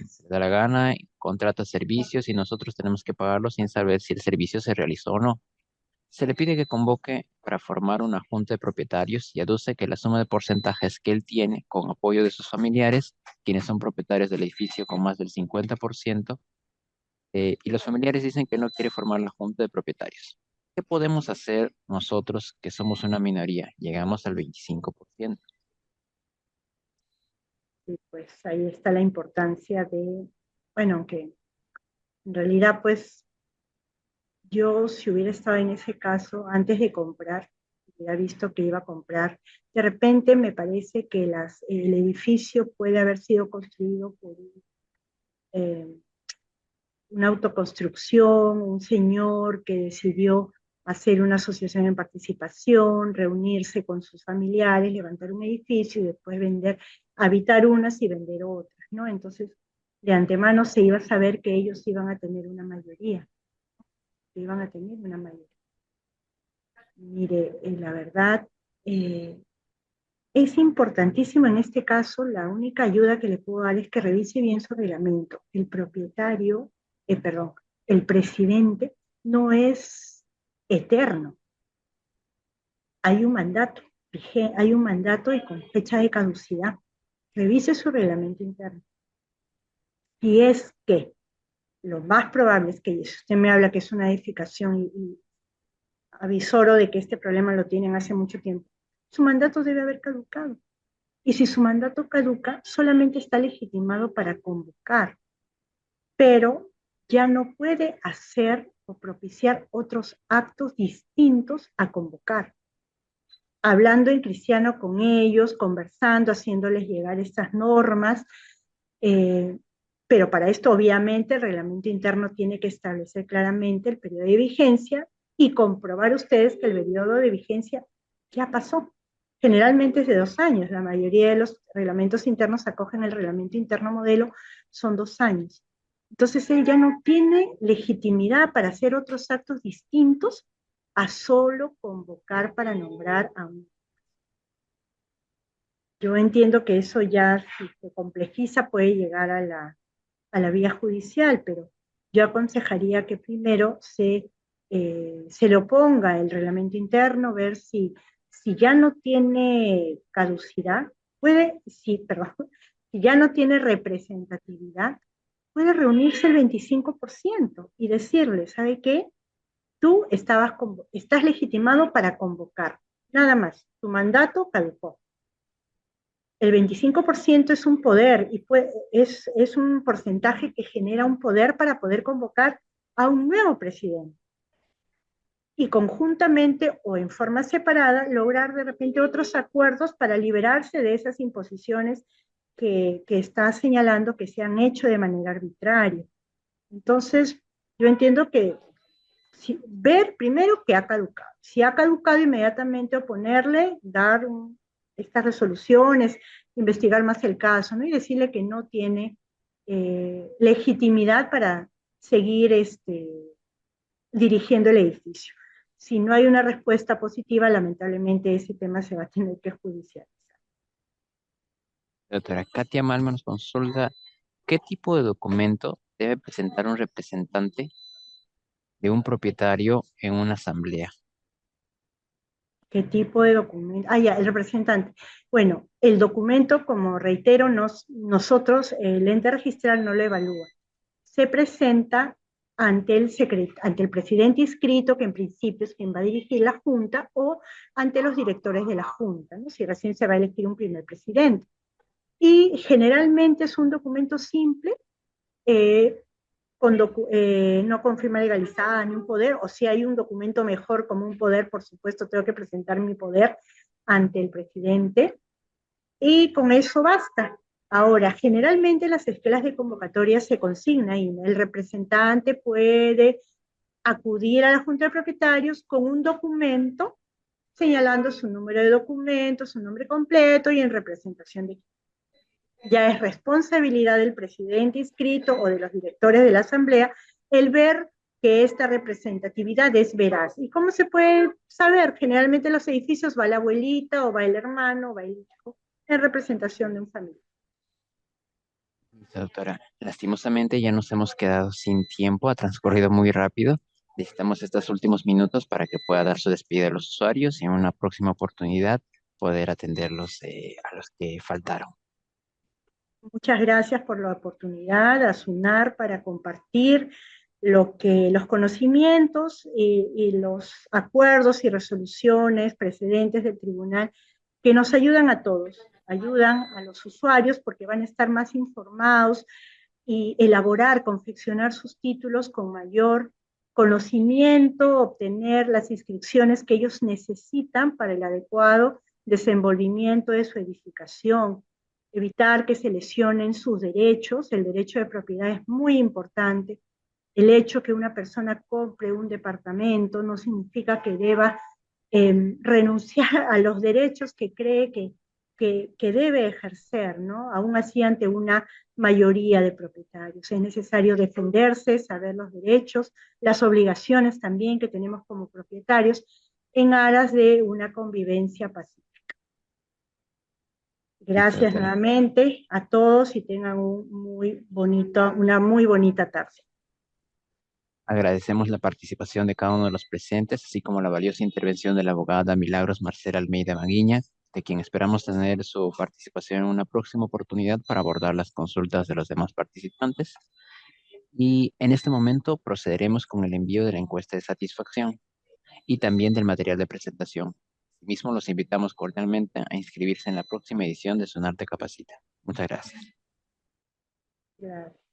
se le da la gana, contrata servicios y nosotros tenemos que pagarlo sin saber si el servicio se realizó o no. Se le pide que convoque para formar una junta de propietarios y aduce que la suma de porcentajes que él tiene, con apoyo de sus familiares, quienes son propietarios del edificio con más del 50%, y los familiares dicen que no quiere formar la junta de propietarios. ¿Qué podemos hacer nosotros que somos una minoría? Llegamos al 25%. Y pues ahí está la importancia de, bueno, aunque en realidad pues yo si hubiera estado en ese caso antes de comprar, hubiera visto que iba a comprar, de repente me parece que el edificio puede haber sido construido por eh, una autoconstrucción, un señor que decidió hacer una asociación en participación, reunirse con sus familiares, levantar un edificio y después vender, habitar unas y vender otras, ¿no? Entonces, de antemano se iba a saber que ellos iban a tener una mayoría, que iban a tener una mayoría. Mire, la verdad, eh, Es importantísimo en este caso, la única ayuda que le puedo dar es que revise bien su reglamento. El propietario, perdón, el presidente no es eterno. Hay un mandato, hay un mandato y con fecha de caducidad. Revise su reglamento interno. Si es que lo más probable es que, si usted me habla que es una edificación y avisoro de que este problema lo tienen hace mucho tiempo, su mandato debe haber caducado. Y si su mandato caduca, solamente está legitimado para convocar, pero ya no puede hacer o propiciar otros actos distintos a convocar. Hablando en cristiano con ellos, conversando, haciéndoles llegar estas normas, eh, pero para esto obviamente el reglamento interno tiene que establecer claramente el periodo de vigencia y comprobar ustedes que el periodo de vigencia ya pasó. Generalmente es de 2 años, la mayoría de los reglamentos internos acogen el reglamento interno modelo, son 2 años. Entonces él ya no tiene legitimidad para hacer otros actos distintos a solo convocar para nombrar a un. Yo entiendo que eso ya, si se complejiza, puede llegar a la vía judicial, pero yo aconsejaría que primero se le oponga el reglamento interno, ver si ya no tiene caducidad, perdón, si ya no tiene representatividad, puede reunirse el 25% y decirle, ¿sabe qué? Tú estás legitimado para convocar, nada más, tu mandato caducó. El 25% es un poder y es un porcentaje que genera un poder para poder convocar a un nuevo presidente. Y conjuntamente o en forma separada lograr de repente otros acuerdos para liberarse de esas imposiciones que está señalando que se han hecho de manera arbitraria. Entonces, yo entiendo que ver primero que ha caducado. Si ha caducado, inmediatamente oponerle, dar estas resoluciones, investigar más el caso, ¿no? Y decirle que no tiene legitimidad para seguir dirigiendo el edificio. Si no hay una respuesta positiva, lamentablemente ese tema se va a tener que judicializar. Doctora Katia Malma nos consulta, ¿qué tipo de documento debe presentar un representante de un propietario en una asamblea? ¿Qué tipo de documento? Ah, ya, el representante. Bueno, el documento, como reitero, nosotros, el ente registral no lo evalúa. Se presenta ante el presidente inscrito, que en principio es quien va a dirigir la Junta, o ante los directores de la Junta, ¿no? Si recién se va a elegir un primer presidente. Y generalmente es un documento simple, eh, no con firma legalizada ni un poder, o si hay un documento mejor como un poder, por supuesto, tengo que presentar mi poder ante el presidente, y con eso basta. Ahora, generalmente las esquelas de convocatoria se consigna y el representante puede acudir a la Junta de Propietarios con un documento señalando su número de documento, su nombre completo y en representación de. Ya es responsabilidad del presidente inscrito o de los directores de la asamblea el ver que esta representatividad es veraz. ¿Y cómo se puede saber? Generalmente en los edificios va la abuelita o va el hermano o va el hijo en representación de un familiar. Doctora, lastimosamente ya nos hemos quedado sin tiempo, ha transcurrido muy rápido. Necesitamos estos últimos minutos para que pueda dar su despedida a los usuarios y en una próxima oportunidad poder atenderlos a los que faltaron. Muchas gracias por la oportunidad, a SUNAR, para compartir los conocimientos y los acuerdos y resoluciones precedentes del tribunal que nos ayudan a todos, ayudan a los usuarios porque van a estar más informados y elaborar, confeccionar sus títulos con mayor conocimiento, obtener las inscripciones que ellos necesitan para el adecuado desenvolvimiento de su edificación, evitar que se lesionen sus derechos. El derecho de propiedad es muy importante. El hecho que una persona compre un departamento no significa que deba renunciar a los derechos que cree que debe ejercer, ¿no? Aún así ante una mayoría de propietarios. Es necesario defenderse, saber los derechos, las obligaciones también que tenemos como propietarios en aras de una convivencia pacífica. Listo, Gracias doctora. nuevamente a todos y tengan una muy bonita tarde. Agradecemos la participación de cada uno de los presentes, así como la valiosa intervención de la abogada Milagros Marcela Almeida Maguiña, de quien esperamos tener su participación en una próxima oportunidad para abordar las consultas de los demás participantes. Y en este momento procederemos con el envío de la encuesta de satisfacción y también del material de presentación. Asimismo, los invitamos cordialmente a inscribirse en la próxima edición de Sonarte Capacita. Muchas gracias. Gracias.